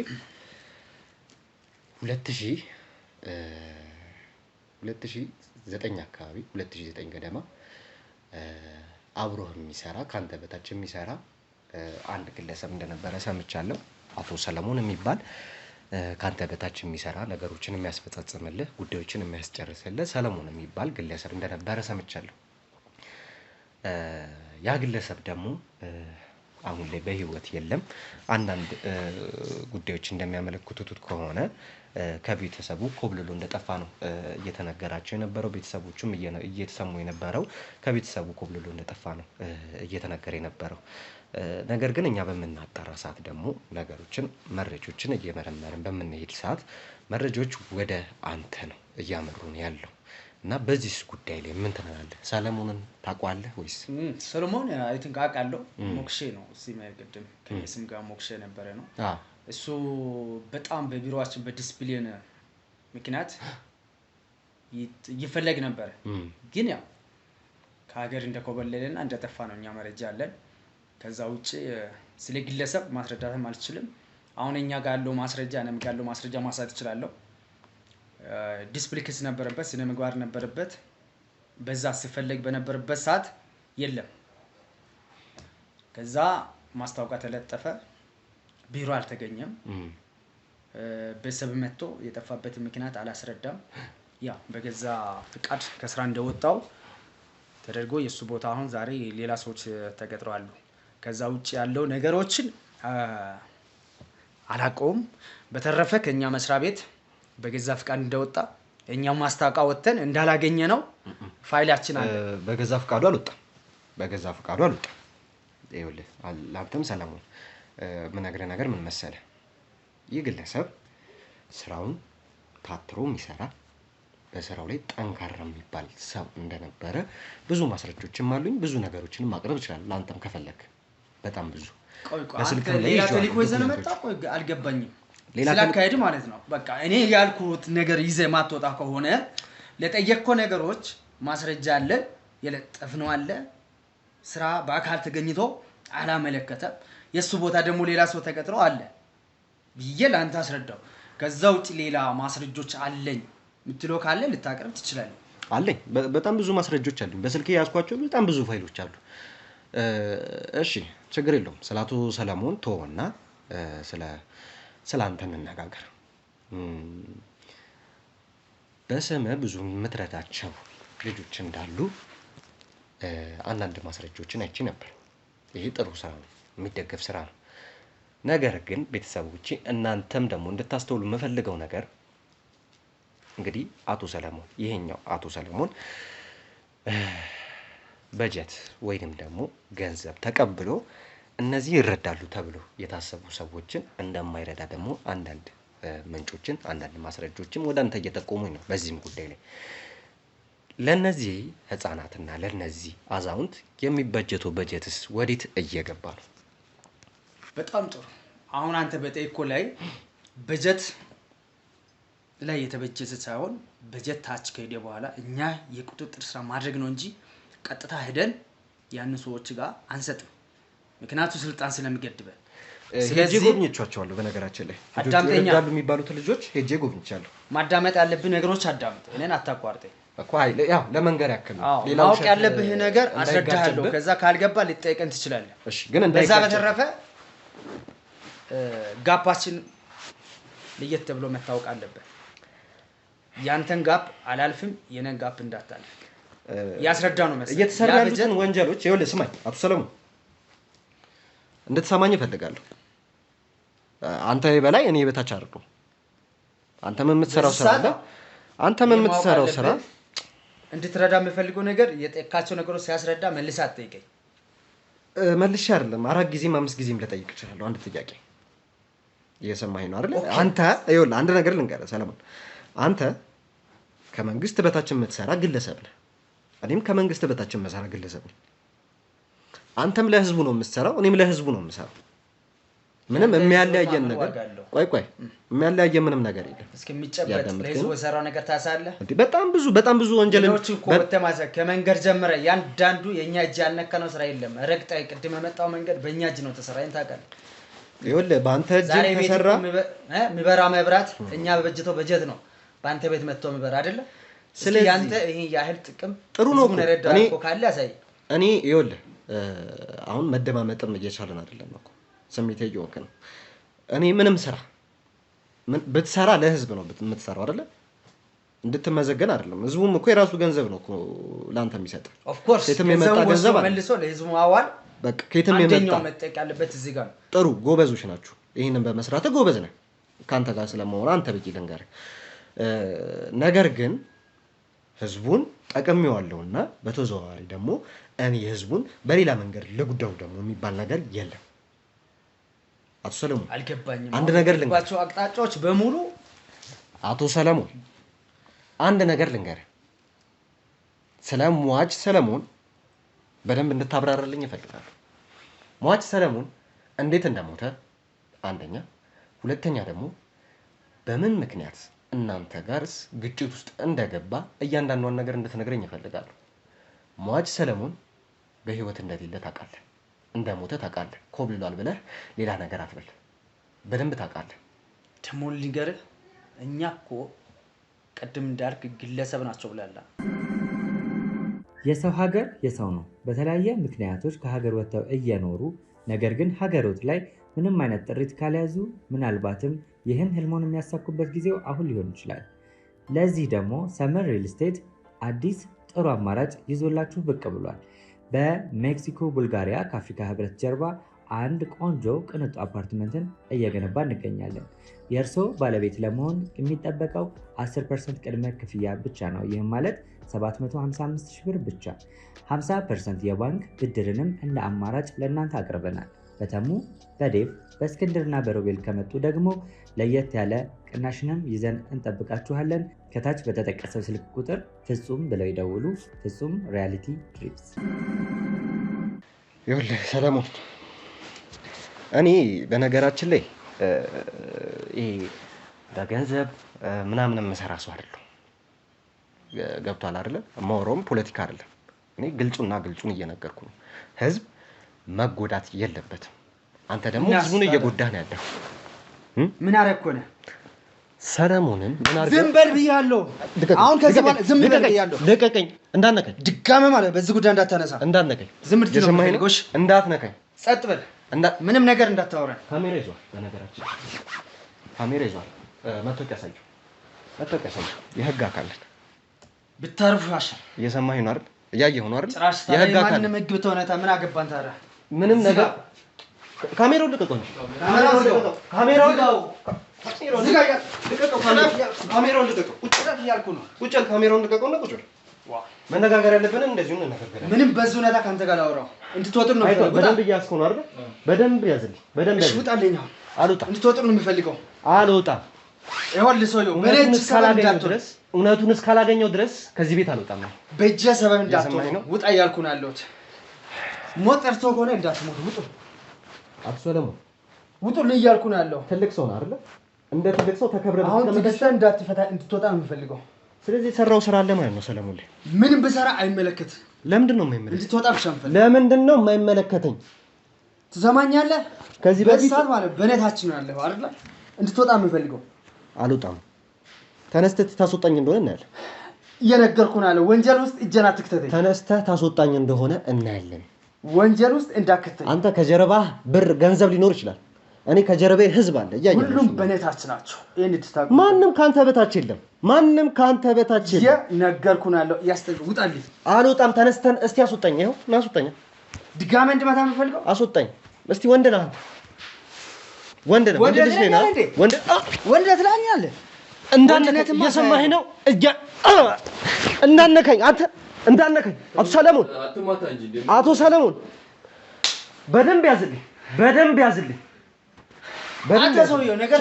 2009 አካባቢ 2009 ገደማ አብሮህ የሚሰራ ካንተ በታች የሚሰራ አንድ ግለሰብ እንደነበረ ሰምቻለሁ። አቶ ሰለሞን የሚባል ካንተ በታች የሚሰራ ነገሮችን የሚያስፈጽምልህ ጉዳዮችን የሚያስጨርስልህ ሰለሞን የሚባል ግለሰብ እንደነበረ ሰምቻለሁ። ያ ግለሰብ ደግሞ አሁን ላይ በህይወት የለም። አንዳንድ ጉዳዮች እንደሚያመለክቱት ከሆነ ከቤተሰቡ ኮብልሎ እንደጠፋ ነው እየተነገራቸው የነበረው። ቤተሰቦቹም እየተሰሙ የነበረው ከቤተሰቡ ኮብልሎ እንደጠፋ ነው እየተነገረ የነበረው። ነገር ግን እኛ በመናጣራ ሰዓት ደግሞ ነገሮችን መረጃዎችን እየመረመርን በመንሄድ ሰዓት መረጃዎች ወደ አንተ ነው እያመሩን ያለው። እና በዚህ ጉዳይ ላይ ምን ትላለህ? ሰለሞንን ታውቀዋለህ ወይስ? ሰለሞን አይ ቲንክ አውቃለሁ። ሞክሼ ነው ሲማ ይገድም ከስም ጋር ሞክሼ ነበረ ነው። እሱ በጣም በቢሮአችን በዲስፕሊን ምክንያት ይፈለግ ነበር። ግን ያው ከሀገር እንደኮበለለና እንደጠፋ ነው እኛ መረጃ አለን። ከዛ ውጪ ስለ ግለሰብ ማስረዳትም አልችልም። አሁን እኛ ጋር ያለው ማስረጃ እኔም ጋር ያለው ማስረጃ ማሳየት እችላለሁ። ዲስፕሊክስ ነበረበት ስነ ምግባር ነበረበት። በዛ ሲፈለግ በነበረበት ሰዓት የለም። ከዛ ማስታወቂያ ተለጠፈ። ቢሮ አልተገኘም። ቤተሰብ መጥቶ የጠፋበት ምክንያት አላስረዳም። ያ በገዛ ፍቃድ ከስራ እንደወጣው ተደርጎ የሱ ቦታ አሁን ዛሬ ሌላ ሰዎች ተቀጥረዋል። ከዛ ውጪ ያለው ነገሮችን አላውቀውም። በተረፈ ከኛ መስሪያ ቤት በገዛ ፍቃድ እንደወጣ እኛም ማስታወቂያ ወጥተን እንዳላገኘ ነው ፋይላችን አለ። በገዛ ፍቃዱ አልወጣም። በገዛ ፍቃዱ አልወጣም። ይኸውልህ ላንተም ሰለሞን ምነግርህ ነገር ምን መሰለህ? ይህ ግለሰብ ስራውን ታትሮ የሚሰራ በስራው ላይ ጠንካራ የሚባል ሰው እንደነበረ ብዙ ማስረጃዎችም አሉኝ። ብዙ ነገሮችንም ማቅረብ እችላለሁ ለአንተም ከፈለክ። በጣም ብዙ በስልክ ላይ ቴሌኮይዘን መጣ። ቆይ አልገባኝም። ስላካሄድ ማለት ነው። በቃ እኔ ያልኩት ነገር ይዘህ ማትወጣ ከሆነ ለጠየቅከው ነገሮች ማስረጃ አለ፣ የለጠፍነው አለ። ስራ በአካል ተገኝቶ አላመለከተም። የሱ ቦታ ደግሞ ሌላ ሰው ተቀጥሮ አለ ብዬ ላንተ አስረዳው። ከዛ ውጪ ሌላ ማስረጃዎች አለኝ ምትለው ካለ ልታቀርብ ትችላለህ። አለኝ በጣም ብዙ ማስረጃዎች አሉኝ። በስልክ ያስኳቸው በጣም ብዙ ፋይሎች አሉ። እሺ ችግር የለውም። ስለ አቶ ሰለሞን ተወና ስለ አንተ እንነጋገር። በስምህ ብዙ የምትረዳቸው ልጆች እንዳሉ አንዳንድ ማስረጃዎችን አይቼ ነበር። ይሄ ጥሩ ስራ ነው፣ የሚደገፍ ስራ ነው። ነገር ግን ቤተሰቦቼ እናንተም ደግሞ እንድታስተውሉ የምፈልገው ነገር እንግዲህ አቶ ሰለሞን ይሄኛው አቶ ሰለሞን በጀት ወይንም ደግሞ ገንዘብ ተቀብሎ እነዚህ ይረዳሉ ተብሎ የታሰቡ ሰዎችን እንደማይረዳ ደግሞ አንዳንድ ምንጮችን አንዳንድ ማስረጃዎችን ወደ አንተ እየጠቆሙኝ ነው። በዚህም ጉዳይ ላይ ለነዚህ ህፃናትና ለነዚህ አዛውንት የሚበጀተው በጀትስ ወዴት እየገባ ነው? በጣም ጥሩ። አሁን አንተ በጠይቆ ላይ በጀት ላይ የተበጀተ ሳይሆን በጀት ታች ከሄደ በኋላ እኛ የቁጥጥር ስራ ማድረግ ነው እንጂ ቀጥታ ሄደን ያን ሰዎች ጋር አንሰጥም። ምክንያቱም ስልጣን ስለሚገድበን። ስለዚህ ጎብኝቻቸዋለሁ። በነገራችን ላይ ይረዳሉ የሚባሉት ልጆች ሄጄ ጎብኝቻለሁ። ማዳመጥ ያለብህ ነገሮች አዳምጥ፣ እኔን አታቋርጠኝ እኮ። ያው ለመንገር ያክል ነው። ማወቅ ያለብህ ነገር አስረዳሃለሁ። ከዛ ካልገባ ልትጠይቀን ትችላለህ። እሺ፣ ግን በዛ በተረፈ ጋፓችን ለየት ተብሎ መታወቅ አለበት። ያንተን ጋፕ አላልፍም፣ የነን ጋፕ እንዳታልፍ ያስረዳ ነው መሰለኝ። እየተሰራ ያሉትን ወንጀሎች ይኸውልህ፣ ስማኝ አቶ ሰለሞን እንድትሰማኝ እፈልጋለሁ። አንተ በላይ እኔ በታች አይደለሁ። አንተም የምትሰራው ስራ አለ። አንተም የምትሰራው ስራ እንድትረዳ የምፈልገው ነገር የጠየቃቸው ነገሮች ሲያስረዳ መልስ አትጠይቀኝ። መልሼ አይደለም 4 ጊዜም 5 ጊዜም ልጠይቅ እችላለሁ። አንድ ጥያቄ እየሰማኸኝ ነው አይደል? አንተ ይኸውልህ አንድ ነገር ልንገርህ ሰለሞን፣ አንተ ከመንግስት በታች የምትሰራ ግለሰብ ነህ። እኔም ከመንግስት በታች የምሰራ ግለሰብ ነኝ። አንተም ለህዝቡ ነው የምትሰራው፣ እኔም ለህዝቡ ነው የምሰራው። ምንም የሚያለያየን ነገር ቆይ የሚያለያየን ምንም ነገር የለም። እስከሚጨበጥ ለህዝቡ የሰራው ነገር ታሳለ በጣም ብዙ ወንጀሎች በተማዘ ከመንገድ ጀምረ ያንዳንዱ የኛ እጅ ያልነካነው ስራ የለም። ረግጣ ቅድም የመጣው መንገድ በእኛ እጅ ነው ተሰራይን ታውቃለህ። ይኸውልህ በአንተ እጅ ተሰራ የሚበራ መብራት እኛ በበጀተው በጀት ነው በአንተ ቤት መጥቶ የሚበራ አይደለ? ስለዚህ አንተ ይሄ ያህል ጥቅም ጥሩ ነው እኮ ካለ ያሳይ። እኔ ይኸውልህ አሁን መደማመጥም እየቻለን አይደለም እኮ ስሜት እየወከ ነው። እኔ ምንም ስራ ብትሰራ ለህዝብ ነው የምትሰራው አይደለ? እንድትመዘገን አይደለም። ህዝቡም እኮ የራሱ ገንዘብ ነው እኮ ላንተ የሚሰጥ። ኦፍ ኮርስ ከየትም የመጣ ገንዘብ አለ መልሶ ለህዝቡ ማዋል በቃ ከየትም የመጣ መጠቅ ያለበት እዚህ ጋር ነው። ጥሩ ጎበዞች ናችሁ። ይሄንን በመስራት ጎበዝ ነህ። ካንተ ጋር ስለማወራ አንተ በቂ ልንገርህ። ነገር ግን ህዝቡን ጠቅሜዋለሁና በተዘዋዋሪ ደግሞ እኔ ህዝቡን በሌላ መንገድ ለጉዳዩ ደግሞ የሚባል ነገር የለም። አቶ ሰለሞን አልገባኝም። አንድ ነገር ልንገርህ። አቅጣጫዎች በሙሉ አቶ ሰለሞን አንድ ነገር ልንገርህ። ስለ ሟች ሰለሞን በደንብ እንድታብራራልኝ እፈልጋለሁ። ሟች ሰለሞን እንዴት እንደሞተ አንደኛ፣ ሁለተኛ ደግሞ በምን ምክንያት እናንተ ጋርስ ግጭት ውስጥ እንደገባ እያንዳንዷን ነገር እንድትነግረኝ እፈልጋለሁ። ሟች ሰለሞን በህይወት እንደሌለ ታውቃለህ፣ እንደሞተ ታውቃለህ። ኮብልሏል ብለህ ሌላ ነገር አትበል። በደንብ ታውቃለህ። ደግሞ ልንገርህ፣ እኛ እኮ ቅድም እንዳልክ ግለሰብ ናቸው ብላላ። የሰው ሀገር የሰው ነው። በተለያየ ምክንያቶች ከሀገር ወጥተው እየኖሩ ነገር ግን ሀገሮት ላይ ምንም አይነት ጥሪት ካልያዙ ምናልባትም ይህን ህልሞን የሚያሳኩበት ጊዜው አሁን ሊሆን ይችላል። ለዚህ ደግሞ ሰመር ሪል ስቴት አዲስ ጥሩ አማራጭ ይዞላችሁ ብቅ ብሏል። በሜክሲኮ ቡልጋሪያ ከአፍሪካ ህብረት ጀርባ አንድ ቆንጆ ቅንጡ አፓርትመንትን እየገነባ እንገኛለን። የእርሶ ባለቤት ለመሆን የሚጠበቀው 10% ቅድመ ክፍያ ብቻ ነው። ይህም ማለት 755,000 ብር ብቻ። 50% የባንክ ብድርንም እንደ አማራጭ ለእናንተ አቅርበናል። በተሙ በዴቭ በእስክንድርና በሮቤል ከመጡ ደግሞ ለየት ያለ ቅናሽንም ይዘን እንጠብቃችኋለን። ከታች በተጠቀሰው ስልክ ቁጥር ፍጹም ብለው ይደውሉ። ፍጹም ሪያሊቲ ድሪምስ። ይኸውልህ ሰለሞን፣ እኔ በነገራችን ላይ ይሄ በገንዘብ ምናምን የምሰራ ሰው አይደለሁ። ገብቷል አይደለ? ማውራውም ፖለቲካ አይደለም። እኔ ግልጹን እየነገርኩ ነው። ህዝብ መጎዳት የለበትም። አንተ ደግሞ ህዝቡን እየጎዳህ ነው ያለው። ምን አረኮነ ሰለሞንን ምን አርገ ዝም በል ብያለሁ። አሁን ከዚህ በኋላ ዝም በል ብያለሁ። ልቀቀኝ፣ እንዳትነካኝ። ድጋሜ ማለት በዚህ ጉዳይ እንዳታነሳ። እንዳትነካኝ። ዝም ብትል ነው እንዳትነካኝ። ጸጥ በል። ምንም ነገር እንዳታወራኝ። ካሜራ ይዟል። በነገራችን ካሜራ ይዟል። መጥቶቂያ ያሳየው፣ መጥቶቂያ ያሳየው። የህግ አካል ብታርፉ ያሻል። እየሰማኸኝ ነው አይደል? እያየኸው ነው አይደል? የህግ አካል ማንም ህግ ብትሆነታ ምን አገባን ታዲያ? ምንም ነገር ካሜራውን ልቀቀው እንጂ ካሜራውን ልቀቀው። ቁጭ በል እያልኩህ ነው። ቁጭ በል ካሜራውን ልቀቀውና ቁጭ በል። መነጋገር ያለብንን እንደዚሁ እንነጋገራለን። ምንም በዚህ ሁኔታ ካንተ ጋር ላወራው እንድትወጥር ነው የምፈልገው። በደንብ እያዝከው ነው አይደል? በደንብ ያዝልኝ። በደንብ እሺ፣ ውጣልኝ። አሁን አልወጣም። እንድትወጥር ነው የምፈልገው። አልወጣም። ይኸውልህ ሰውዬው እውነቱን እስካላገኘው ድረስ ከዚህ ቤት አልወጣም። በእጄ ሰበብ እንዳትሆን ነው። ውጣ እያልኩህ ነው ያለሁት። ሞት ጠርቶ ከሆነ እንዳትሞት ውጡ። አቶ ሰለሞን ውጡልኝ እያልኩህ ነው ያለው። ትልቅ ሰው ነው አይደል? እንደ ትልቅ ሰው ተከብረህ አሁን ትዕግስትህን እንዳትፈታ እንድትወጣ ነው የምፈልገው። ስለዚህ የሰራው ስራ አለ ማለት ነው ሰለሞን ላይ። ምንም ብሰራ አይመለከትም። ለምንድን ነው የማይመለከተኝ? እንድትወጣ ብቻ ነው። ለምንድን ነው የማይመለከተኝ? ትሰማኛለህ? ከዚህ በፊት ሰዓት ማለት በነታችን ነው ያለው አይደል? እንድትወጣ የምፈልገው። አልወጣም። ተነስተህ ታስወጣኝ እንደሆነ እናያለን። እየነገርኩህ ነው ያለው። ወንጀል ውስጥ እጄን አትክተተኝ። ተነስተህ ታስወጣኝ እንደሆነ እናያለን። ወንጀል ውስጥ እንዳትከተኝ። አንተ ከጀርባህ ብር ገንዘብ ሊኖር ይችላል። እኔ ከጀርባዬ ህዝብ አለ። ሁሉም በነታችን ናቸው። ይሄን እንድታውቁ። ማንም ካንተ በታች የለም። ማንም ካንተ በታች የለም። እየነገርኩህ ነው ያለው። ውጣልኝ። አልወጣም። ተነስተን እስቲ አስወጣኝ። ይኸው ና አስወጣኝ። ድጋሜ እንድመታ የምፈልገው አስወጣኝ። እስቲ ወንድ ነህ አንተ። ወንድ ነህ። ወንድ ልጅ ነህ። ወንድ ትላለህ። እንዳነከኝ እየሰማኸኝ ነው? እንዳነከኝ አንተ እንዳነከኝ። አቶ ሰለሞን አቶ ሰለሞን በደንብ ያዝልኝ። በደንብ ያዝልኝ። አንተ ሰውዬው ነገር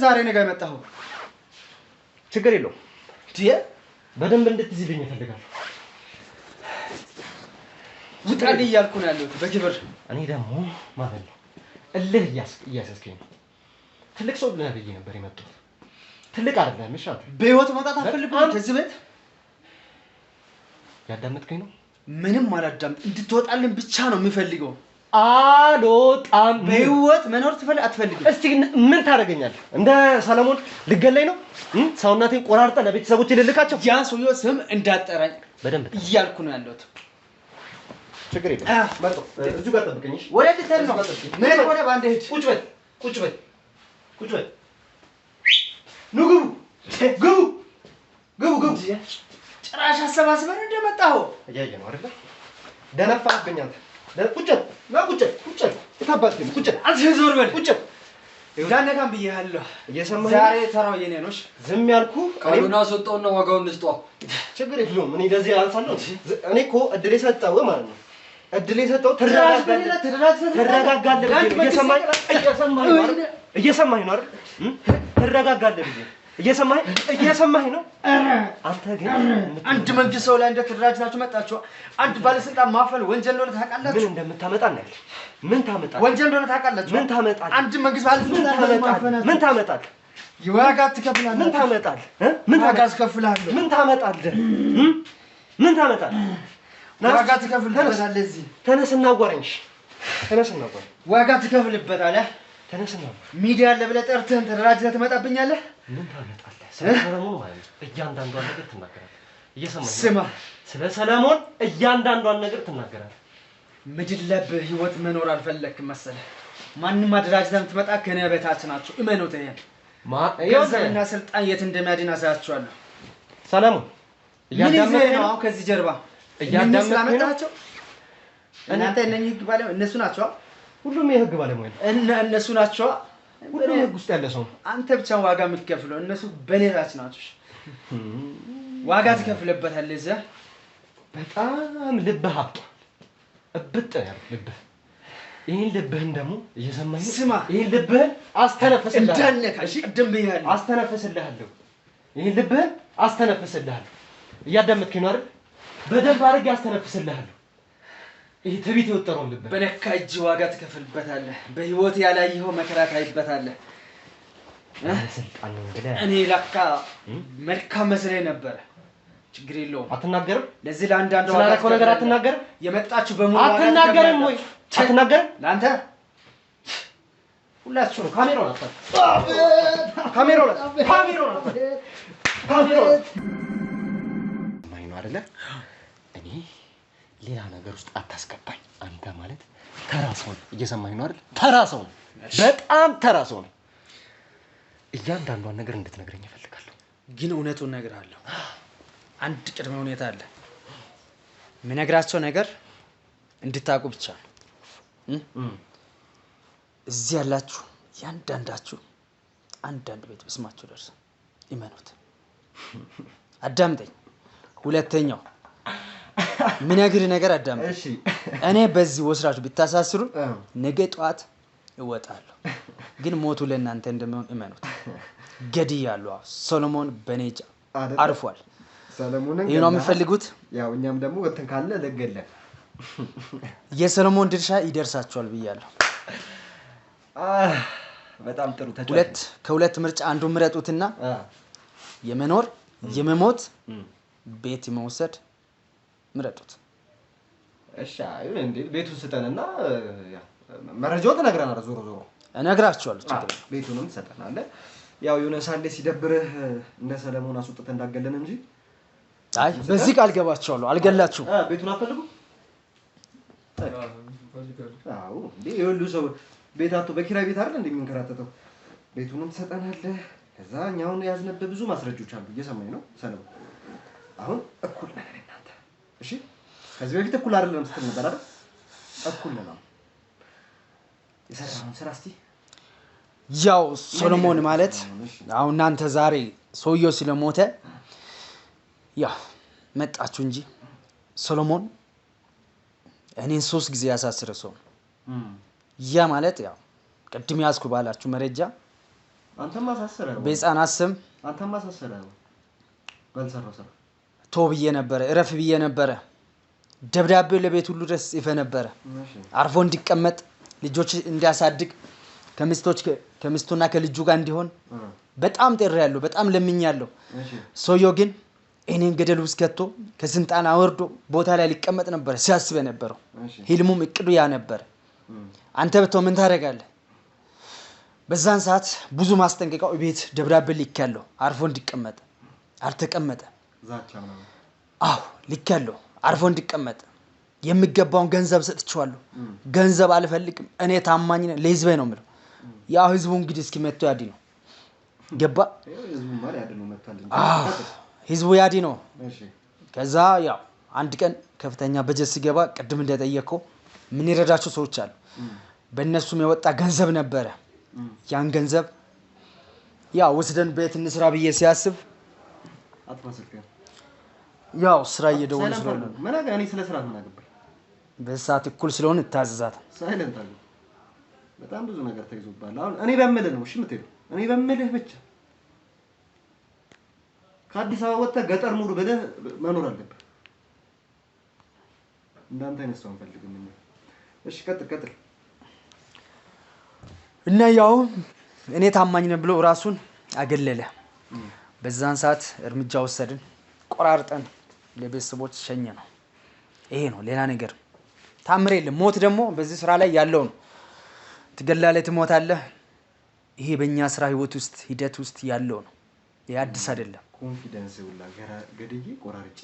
ዛሬ ነገር መጣሁ። ችግር የለውም። በደንብ እንድትይዝልኝ እፈልጋለሁ። ውጣልኝ እያልኩ ነው ያለሁት በክብር። እኔ ደግሞ ማለት ነው እልህ እያስያዝከኝ ነው። ትልቅ ሰው ብለህ ብዬ ነበር የመጣሁት። ትልቅ አይደለም። እሺ አንተ በህይወት መውጣት አትፈልግም ከዚህ ቤት? ያዳመጥከኝ ነው? ምንም አላዳምጥ። እንድትወጣልን ብቻ ነው የምፈልገው። አልወጣም። በህይወት መኖር አትፈልግም? እስቲ ምን ታደርገኛለህ? እንደ ሰለሞን ልገለኝ ነው? ሰውነቴን ቆራርጠህ ለቤተሰቦቼ ልልካቸው? ያ ሰውዬው ስም እንዳጠራኝ በደንብ እያልኩ ነው ያለሁት። ችግር የለም። መጣሁ። እዚሁ ጋር ጠብቀኝ። እሺ? ወደ ልትሄድ ነው? ምን ሆነ? ባንዴ ሂድ። ቁጭ በል፣ ቁጭ በል፣ ቁጭ በል። ኑ ግቡ፣ ግቡ፣ ግቡ፣ ግቡ። ጭራሽ አሰባስበን እንደመጣሁ እያየህ ነው አይደል? ደነፋህብኝ አንተ። ቁጭ በል፣ ቁጭ በል፣ ቁጭ በል። የታባትህ ነው? ቁጭ በል። አንተ ዞር በል። ቁጭ በል። እንዳነካም ብዬሃለሁ። እየሰማኸኝ? ዛሬ ተራው የኔ ነው። ዝም ያልኩህ ቃሉን አስወጣውና ዋጋውን ልስጠው። ችግር የለውም። እኔ እንደዚህ አልፋለሁ። እኔ እኮ እድል የሰጠሁህ ማለት ነው። እድል የሰጠሁህ ትረጋጋለህ። እየሰማኸኝ ነው አይደል? ትረጋጋለህ ብዬ እየሰማኸኝ ነው። አንተ ግን አንድ መንግስት ሰው ላይ እንደ ተደራጅታችሁ መጣችሁ። አንድ ባለስልጣን ማፈን ወንጀል እንደሆነ ታውቃላችሁ። ምን እንደምታመጣ እናያለን። ምን ታመጣለህ? ወንጀል እንደሆነ ታውቃላችሁ። ምን ታመጣለህ? አንድ መንግስት ባለስልጣን ማፈን ምን ታመጣለህ? የዋጋ ትከፍላለህ። ምን ታመጣለህ? ምን ዋጋ ትከፍላለህ? ምን ታመጣለህ? ምን ታመጣለህ? ዋጋ ትከፍልበታለህ። እዚህ ተነስና አዋራኝ። ተነስና አዋራኝ። ዋጋ ትከፍልበታለህ። ተነስና ሚዲያ አለ ብለህ ጠርተህን ተደራጅተህ ትመጣብኛለህ። ምን ታመጣለህ? ስለ ሰለሞን ማለት ነው እያንዳንዷን ነገር ትናገራለህ። እየሰማኸኝ? ስማ፣ ስለ ሰለሞን እያንዳንዷን ነገር ትናገራለህ። ምድር ላይ በህይወት መኖር አልፈለክም መሰለህ። ማንም አደራጅተህ የምትመጣ ከእኔ በታች ናቸው። እመኑት። ገንዘብና ስልጣን የት እንደሚያድን አሳያችኋለሁ። ሰለሞን እያዳመጥከኝ ነው? አሁን ከዚህ ጀርባ እያዳመጥከኝ ነው? እናንተ እነኚህ ህግ ባለሙያ እነሱ ናቸው። ሁሉም የህግ ባለሙያ እነሱ ናቸው። ሁሉም ህግ ውስጥ ያለ ሰው። አንተ ብቻ ዋጋ የምትከፍለው፣ እነሱ በኔታች ናቸው። ዋጋ ትከፍልበታለህ። እዚያ በጣም ልብህ አብጧል። እብጥ ያለው ልብህ። ይሄን ልብህን ደግሞ እየሰማኸኝ ነው? ስማ፣ ይሄን ልብህን አስተነፍስልሃለሁ። እንዳነካሽ ቅድም ብያለሁ። አስተነፍስልሃለሁ። ይሄን ልብህን አስተነፍስልሃለሁ። እያዳመጥከኝ ነው አይደል? በደንብ አድርጌ አስተነፍስልሃለሁ። ይሄ ትዕቢት የወጠረውን ልብ በነካ እጅ ዋጋ ትከፍልበታለህ። በህይወት ያላየኸው መከራ ታይበታለህ። ስልጣን ነው ብለህ እኔ ለካ መልካም መስለኝ ነበረ። ችግር የለውም። አትናገርም? ለዚህ ለአንዳንዱ ስላደረከው ነገር አትናገርም? የመጣችሁ በሙሉ አትናገርም ወይ? አትናገርም? ለአንተ ሁላችሁ ነው። ካሜራውን አጥፋ። ካሜራውን አጥፋ። ካሜራውን አጥፋ። ካሜራውን ማይ ነው አይደለ? እኔ ሌላ ነገር ውስጥ አታስገባኝ። አንተ ማለት ተራ ሰው ነው። እየሰማኸኝ ነው አይደል? ተራ ሰው ነው። በጣም ተራ ሰው ነው። እያንዳንዷን ነገር እንድትነግረኝ እፈልጋለሁ። ግን እውነቱን እነግርሃለሁ። አንድ ቅድመ ሁኔታ አለ። የምነግራቸው ነገር እንድታውቁ ብቻ ነው። እዚህ ያላችሁ ያንዳንዳችሁ አንዳንድ ቤት በስማችሁ ደርሰ ይመኑት። አዳምጠኝ። ሁለተኛው ምነግር ነገር አዳምጠኝ። እሺ እኔ በዚህ ወስራችሁ ብታሳስሩ ነገ ጧት እወጣለሁ። ግን ሞቱ ለእናንተ እንደሚሆን እመኑት። ገድያለሁ። ሰሎሞን በኔጃ አርፏል። ሰሎሞንን ይሄ ነው የምፈልጉት። ያው እኛም ደግሞ ወጥተን ካለ ለገለ የሰሎሞን ድርሻ ይደርሳቸዋል ብያለሁ። በጣም ጥሩ ተጫዋች። ከሁለት ምርጫ አንዱ ምረጡትና የመኖር የመሞት ቤት መውሰድ ምረጡት። እሺ አይሁን እንዴ ቤቱን ስጠንና መረጃው ተነግረናል። ዞሮ እነግራችኋለሁ። ችግር ቤቱንም ሰጠናል። ያው ዮናሳን ሲደብርህ እንደ ሰለሞን አስወጥተ እንዳገለን እንጂ አይ በዚህ ቃል ገባችኋለሁ። አልገላችሁ። ቤቱን አፈልጉ። አዎ እንዴ ይሁሉ ሰው ቤታቱ በኪራይ ቤት አይደል እንደሚንከራተተው ቤቱንም ሰጠናል። ከዛ እኛውን ያዝነበ ብዙ ማስረጃዎች አሉ። እየሰማኝ ነው ሰለሞን? አሁን እኩል ነን እናንተ። እሺ ከዚህ በፊት እኩል አይደለም ስትል ነበር አይደል? እኩል ነው። የሰራውን ስራ እስቲ ያው ሰሎሞን ማለት አሁን እናንተ ዛሬ ሰውየው ስለሞተ ያው መጣችሁ እንጂ ሰሎሞን እኔን 3 ጊዜ ያሳስረ ሰው ያ ማለት ያው ቅድም ያስኩ ባላችሁ መረጃ አንተም ማሳሰረው በህፃናት ስም አንተም ማሳሰረው ባልሰራው ስራ ቶብዬ ነበር እረፍ ብዬ ነበር። ደብዳቤ ለቤት ሁሉ ድረስ ጽፈ ነበር። አርፎ እንዲቀመጥ ልጆች እንዲያሳድግ ከሚስቱና ከልጁ ጋር እንዲሆን በጣም ጥሬያለሁ። በጣም ለምኛለሁ። ሰውየው ግን እኔን ገደል ውስጥ ከቶ ከስልጣን አወርዶ ቦታ ላይ ሊቀመጥ ነበር ሲያስብ ነበር። ህልሙም እቅዱ ያ ነበር። አንተ ብትሆን ምን ታደርጋለህ? በዛን ሰዓት ብዙ ማስጠንቀቂያው ቤት ደብዳቤ ልኬያለሁ አርፎ እንዲቀመጥ። አልተቀመጠ። ዛቻም ነው። አዎ ልኬያለሁ አርፎ እንዲቀመጥ። የሚገባውን ገንዘብ ሰጥቼዋለሁ። ገንዘብ አልፈልግም። እኔ ታማኝ ነኝ ለህዝቤ ነው የምለው። ያው ህዝቡ እንግዲህ እስኪመጣ ያዲ ነው። ገባ? ህዝቡ ማለት ያድነው መጥቷል እንጂ ህዝቡ ያዲ ነው። እሺ ከዛ ያው አንድ ቀን ከፍተኛ በጀት ሲገባ ቅድም እንደጠየቀው ምን ይረዳቸው ሰዎች አሉ። በእነሱም የወጣ ገንዘብ ነበረ። ያን ገንዘብ ያው ወስደን ቤት እንስራ ብዬ ሲያስብ አጥፋስልከ ያው ስራ እየደወሉ ስለሆነ ማናጋ እኔ ስለ ስራ ተናገርኩ። በሰዓት እኩል ስለሆነ ታዘዛት ሳይለንት አለ። በጣም ብዙ ነገር ተይዞባል። አሁን እኔ በመልህ ነው እሺ የምትሄደው። እኔ በመልህ ብቻ ከአዲስ አበባ ወጥተህ ገጠር ሙሉ ብለህ መኖር አለብህ። እንዳንተ አይነት ሰው አንፈልግም እኛ። እሺ ቀጥል። እና ያው እኔ ታማኝ ነኝ ብሎ ራሱን አገለለ። በዛን ሰዓት እርምጃ ወሰድን። ቆራርጠን ለቤተሰቦች ሸኘ ነው። ይሄ ነው ሌላ ነገር ታምር የለም። ሞት ደግሞ በዚህ ስራ ላይ ያለው ነው። ትገላለህ፣ ትሞታለህ። ይሄ በእኛ ስራ ህይወት ውስጥ ሂደት ውስጥ ያለው ነው። የአዲስ አይደለም። ኮንፊደንስ ሁላ ገደዬ ቆራርጬ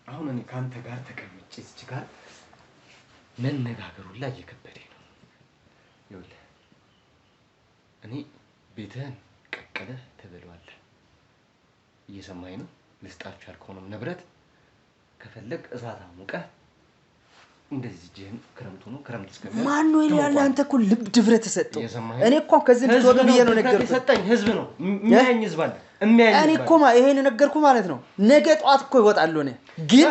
አሁን እኔ ካንተ ጋር ተቀምጬ እዚህ ጋር መነጋገሩ ላይ እየከበደኝ ነው። ይኸውልህ እኔ ቤትህን ቀቅለህ ትበለዋለህ። እየሰማኸኝ ነው? ልስጣችሁ ያልከውንም ንብረት ከፈለግ እሳት አሙቀህ እንደዚህ ጅህን ክረምቱ ነው ክረምት እስከሚያ ማን ነው ይላል? አንተ እኮ ልብ ድፍረት ተሰጠው። እኔ እኮ ከዚህ ልትወጣ ብዬ ነው ነገርኩህ። ሰጠኝ ህዝብ ነው የሚያኝ ህዝብ አለ የሚያኝ። እኔ እኮ ይሄን ነገርኩህ ማለት ነው። ነገ ጧት እኮ ይወጣሉ። እኔ ግን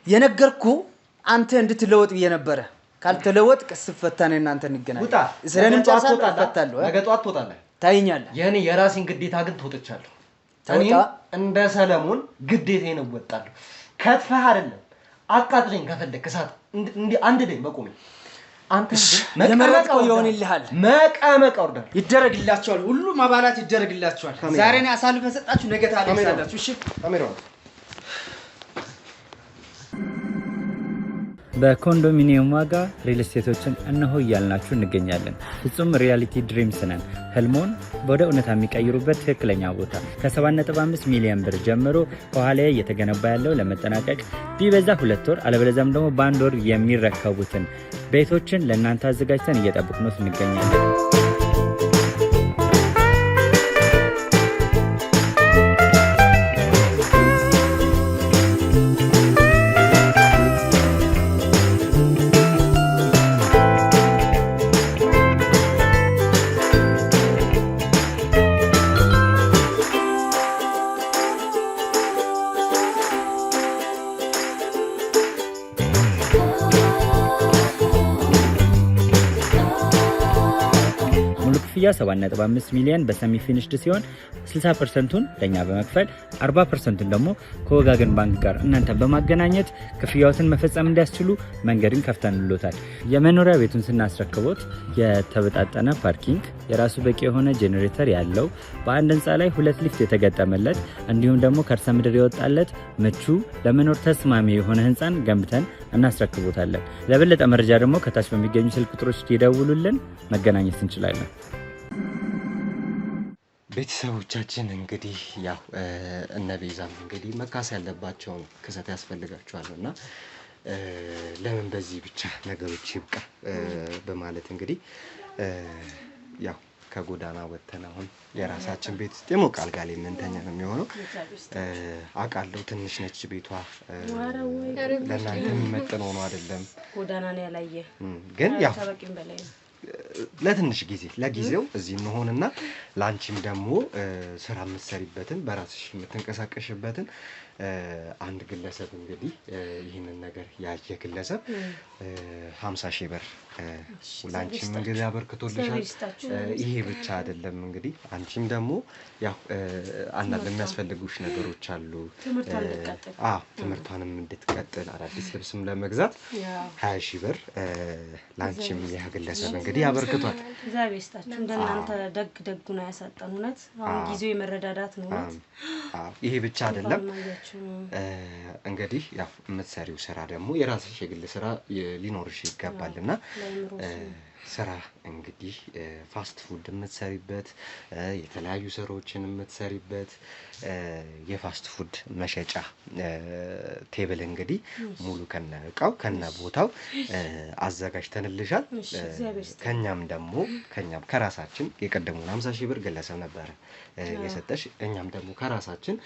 የነገርኩህ አንተ እንድትለወጥ ብዬ ነበረ። ካልተለወጥ ቀስ ፈታነ እናንተ እንገናኝ። ውጣ ስለንም ጫሳ ፈታለሁ። ነገ ጧት ትወጣለህ። ታየኛለህ። የኔ የራሴን ግዴታ ግን ተወጥቻለሁ። እኔ እንደ ሰለሞን ግዴታዬን እወጣለሁ። ከትፈህ አይደለም አቃጥለኝ ከፈለክ እሳት እንዴ አንድ ደይ በቆሜ አንተ ለመረቀው ይሆንልሃል። መቀመቅ ወርዳል ይደረግላችኋል። ሁሉም አባላት ይደረግላችኋል። ዛሬ ነው አሳልፈ ሰጣችሁ፣ ነገ ታለቅሳላችሁ። እሺ በኮንዶሚኒየም ዋጋ ሪል ስቴቶችን እነሆ እያልናችሁ እንገኛለን። ፍጹም ሪያሊቲ ድሪምስ ነን። ህልሞን ወደ እውነታ የሚቀይሩበት ትክክለኛ ቦታ ከ7.5 ሚሊዮን ብር ጀምሮ ከኋላ እየተገነባ ያለው ለመጠናቀቅ ቢበዛ 2 ወር አለበለዚያም ደግሞ በ1 ወር የሚረከቡትን ቤቶችን ለእናንተ አዘጋጅተን እየጠበቅነው እንገኛለን። ክፍያ 7.5 ሚሊዮን በሰሚ ፊኒሽድ ሲሆን 60%ቱን ለኛ በመክፈል 40%ቱን ደግሞ ከወጋገን ባንክ ጋር እናንተ በማገናኘት ክፍያዎትን መፈጸም እንዲያስችሉ መንገድን ከፍተንሎታል። የመኖሪያ ቤቱን ስናስረክቦት የተበጣጠነ ፓርኪንግ፣ የራሱ በቂ የሆነ ጄኔሬተር ያለው በአንድ ህንፃ ላይ 2 ሊፍት የተገጠመለት እንዲሁም ደግሞ ከርሰ ምድር የወጣለት ምቹ ለመኖር ተስማሚ የሆነ ህንፃን ገንብተን እናስረክቦታለን። ለበለጠ መረጃ ደግሞ ከታች በሚገኙ ስልክ ቁጥሮች ይደውሉልን፣ መገናኘት እንችላለን። ቤተሰቦቻችን እንግዲህ ያው እነ ቤዛም እንግዲህ መካስ ያለባቸውን ክሰት ያስፈልጋቸዋልና ለምን በዚህ ብቻ ነገሮች ይብቃ በማለት እንግዲህ ያው ከጎዳና ወጥተን አሁን የራሳችን ቤት ውስጥ የሞቃል ጋር የምንተኛ ነው የሚሆነው። አውቃለሁ ትንሽ ነች ቤቷ፣ ለእናንተ የሚመጥነው ነው አይደለም። ጎዳና ነው ያላየ ግን ያው ለትንሽ ጊዜ ለጊዜው እዚህ እንሆንና ላንቺም ደግሞ ስራ የምትሰሪበትን በራስሽ የምትንቀሳቀሽበትን አንድ ግለሰብ እንግዲህ ይህንን ነገር ያየ ግለሰብ 50,000 ብር ላንቺም እንግዲህ አበርክቶልሻል። ይሄ ብቻ አይደለም እንግዲህ አንቺም ደግሞ ያው አንዳንድ የሚያስፈልጉሽ ነገሮች አሉ። ትምህርቷንም እንድትቀጥል አዳዲስ ልብስም ለመግዛት 20,000 ብር ላንቺም ያ ግለሰብ እንግዲህ አበርክቷል። እግዚአብሔር ይስጣችሁ። እንደናንተ ደግ ነው ያሳጣን። እውነት አሁን ጊዜው የመረዳዳት ነው። ይሄ ብቻ አይደለም እንግዲህ ያው የምትሰሪው ስራ ደግሞ የራስሽ የግል ስራ ሊኖርሽ ይገባልና ስራ እንግዲህ ፋስት ፉድ የምትሰሪበት የተለያዩ ስራዎችን የምትሰሪበት የፋስት ፉድ መሸጫ ቴብል እንግዲህ ሙሉ ከነ እቃው ከነ ቦታው አዘጋጅተንልሻል። ከኛም ከራሳችን የቀደሙን 50,000 ብር ግለሰብ ነበረ የሰጠሽ። እኛም ደግሞ ከራሳችን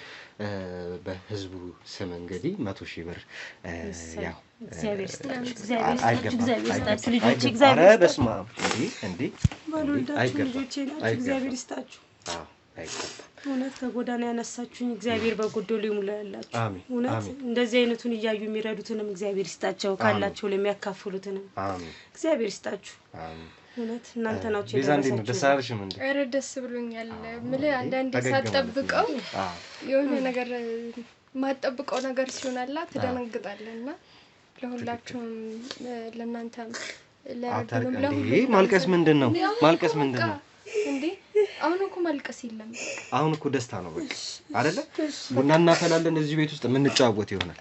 በህዝቡ ስም እንግዲህ 100,000 ብር ያው እግዚአብሔር ይስጣችሁ። እውነት ከጎዳና ያነሳችሁኝ እግዚአብሔር በጎደሉ ይሙላላችሁ። እውነት እንደዚህ አይነቱን እያዩ የሚረዱትንም እግዚአብሔር ይስጣቸው፣ ካላቸው ለሚያካፍሉትንም እግዚአብሔር ይስጣችሁ። እውነት እናንተ ናችሁ የደረሳችሁ። ኧረ ደስ ብሎኛል። ምልህ አንዳንዴ ሳትጠብቀው የሆነ ነገር ማትጠብቀው ነገር ሲሆንላ ትደነግጣለህና ለሁላችሁም ለእናንተም ለረዱንም ለሁሉም ማልቀስ ምንድነው? እንዴ አሁን እኮ ማልቀስ የለም። አሁን እኮ ደስታ ነው በቃ አይደለ? ቡና እናፈላለን እዚህ ቤት ውስጥ የምንጫወት ይሆናል።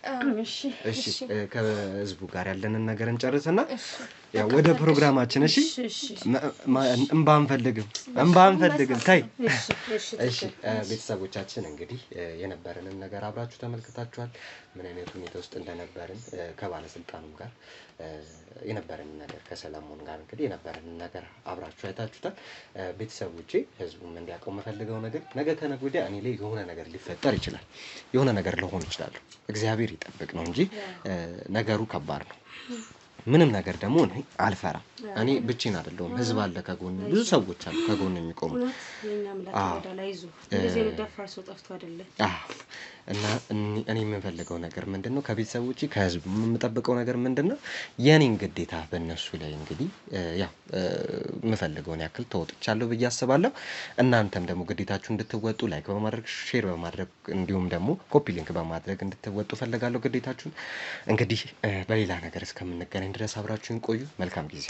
እሺ ከህዝቡ ጋር ያለንን ነገር እንጨርስና ያው ወደ ፕሮግራማችን። እሺ እንባ አንፈልግም ታይ። እሺ ቤተሰቦቻችን እንግዲህ የነበረንን ነገር አብራችሁ ተመልክታችኋል። ምን አይነት ሁኔታ ውስጥ እንደነበርን ከባለስልጣኑም ጋር የነበረንን ነገር ከሰላሙን ጋር እንግዲህ የነበረንን ነገር አብራችሁ አይታችሁታል። ቤተሰቦቼ ህዝቡም እንዲያውቀው የምፈልገው ነገር ነገ ከነገ ወዲያ እኔ ላይ የሆነ ነገር ሊፈጠር ይችላል፣ የሆነ ነገር ልሆን ይችላል። እግዚአብሔር ይጠብቅ ነው እንጂ ነገሩ ከባድ ነው። ምንም ነገር ደግሞ እኔ አልፈራም። እኔ ብቻዬን አይደለሁም፣ ህዝብ አለ ከጎን፣ ብዙ ሰዎች አሉ ከጎን የሚቆሙ። እና እኔ የምፈልገው ነገር ምንድነው ከቤተሰቦቼ ከህዝቡ የምጠብቀው ነገር ምንድነው የኔን ግዴታ በእነሱ ላይ እንግዲህ ያው የምፈልገውን ያክል ተወጥቻለሁ ብዬ አስባለሁ። እናንተም ደግሞ ግዴታችሁ እንድትወጡ ላይክ በማድረግ ሼር በማድረግ እንዲሁም ደግሞ ኮፒ ሊንክ በማድረግ እንድትወጡ ፈልጋለሁ ግዴታችሁን። እንግዲህ በሌላ ነገር እስከምንገናኝ ድረስ አብራችሁን ቆዩ። መልካም ጊዜ